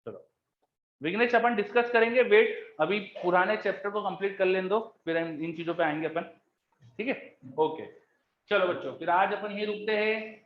चलो विघ्नेश अपन डिस्कस करेंगे, वेट अभी पुराने चैप्टर को कंप्लीट कर लेने दो, फिर हम इन चीजों पे आएंगे अपन। ठीक है, ओके। चलो बच्चों फिर आज अपन यही रुकते हैं।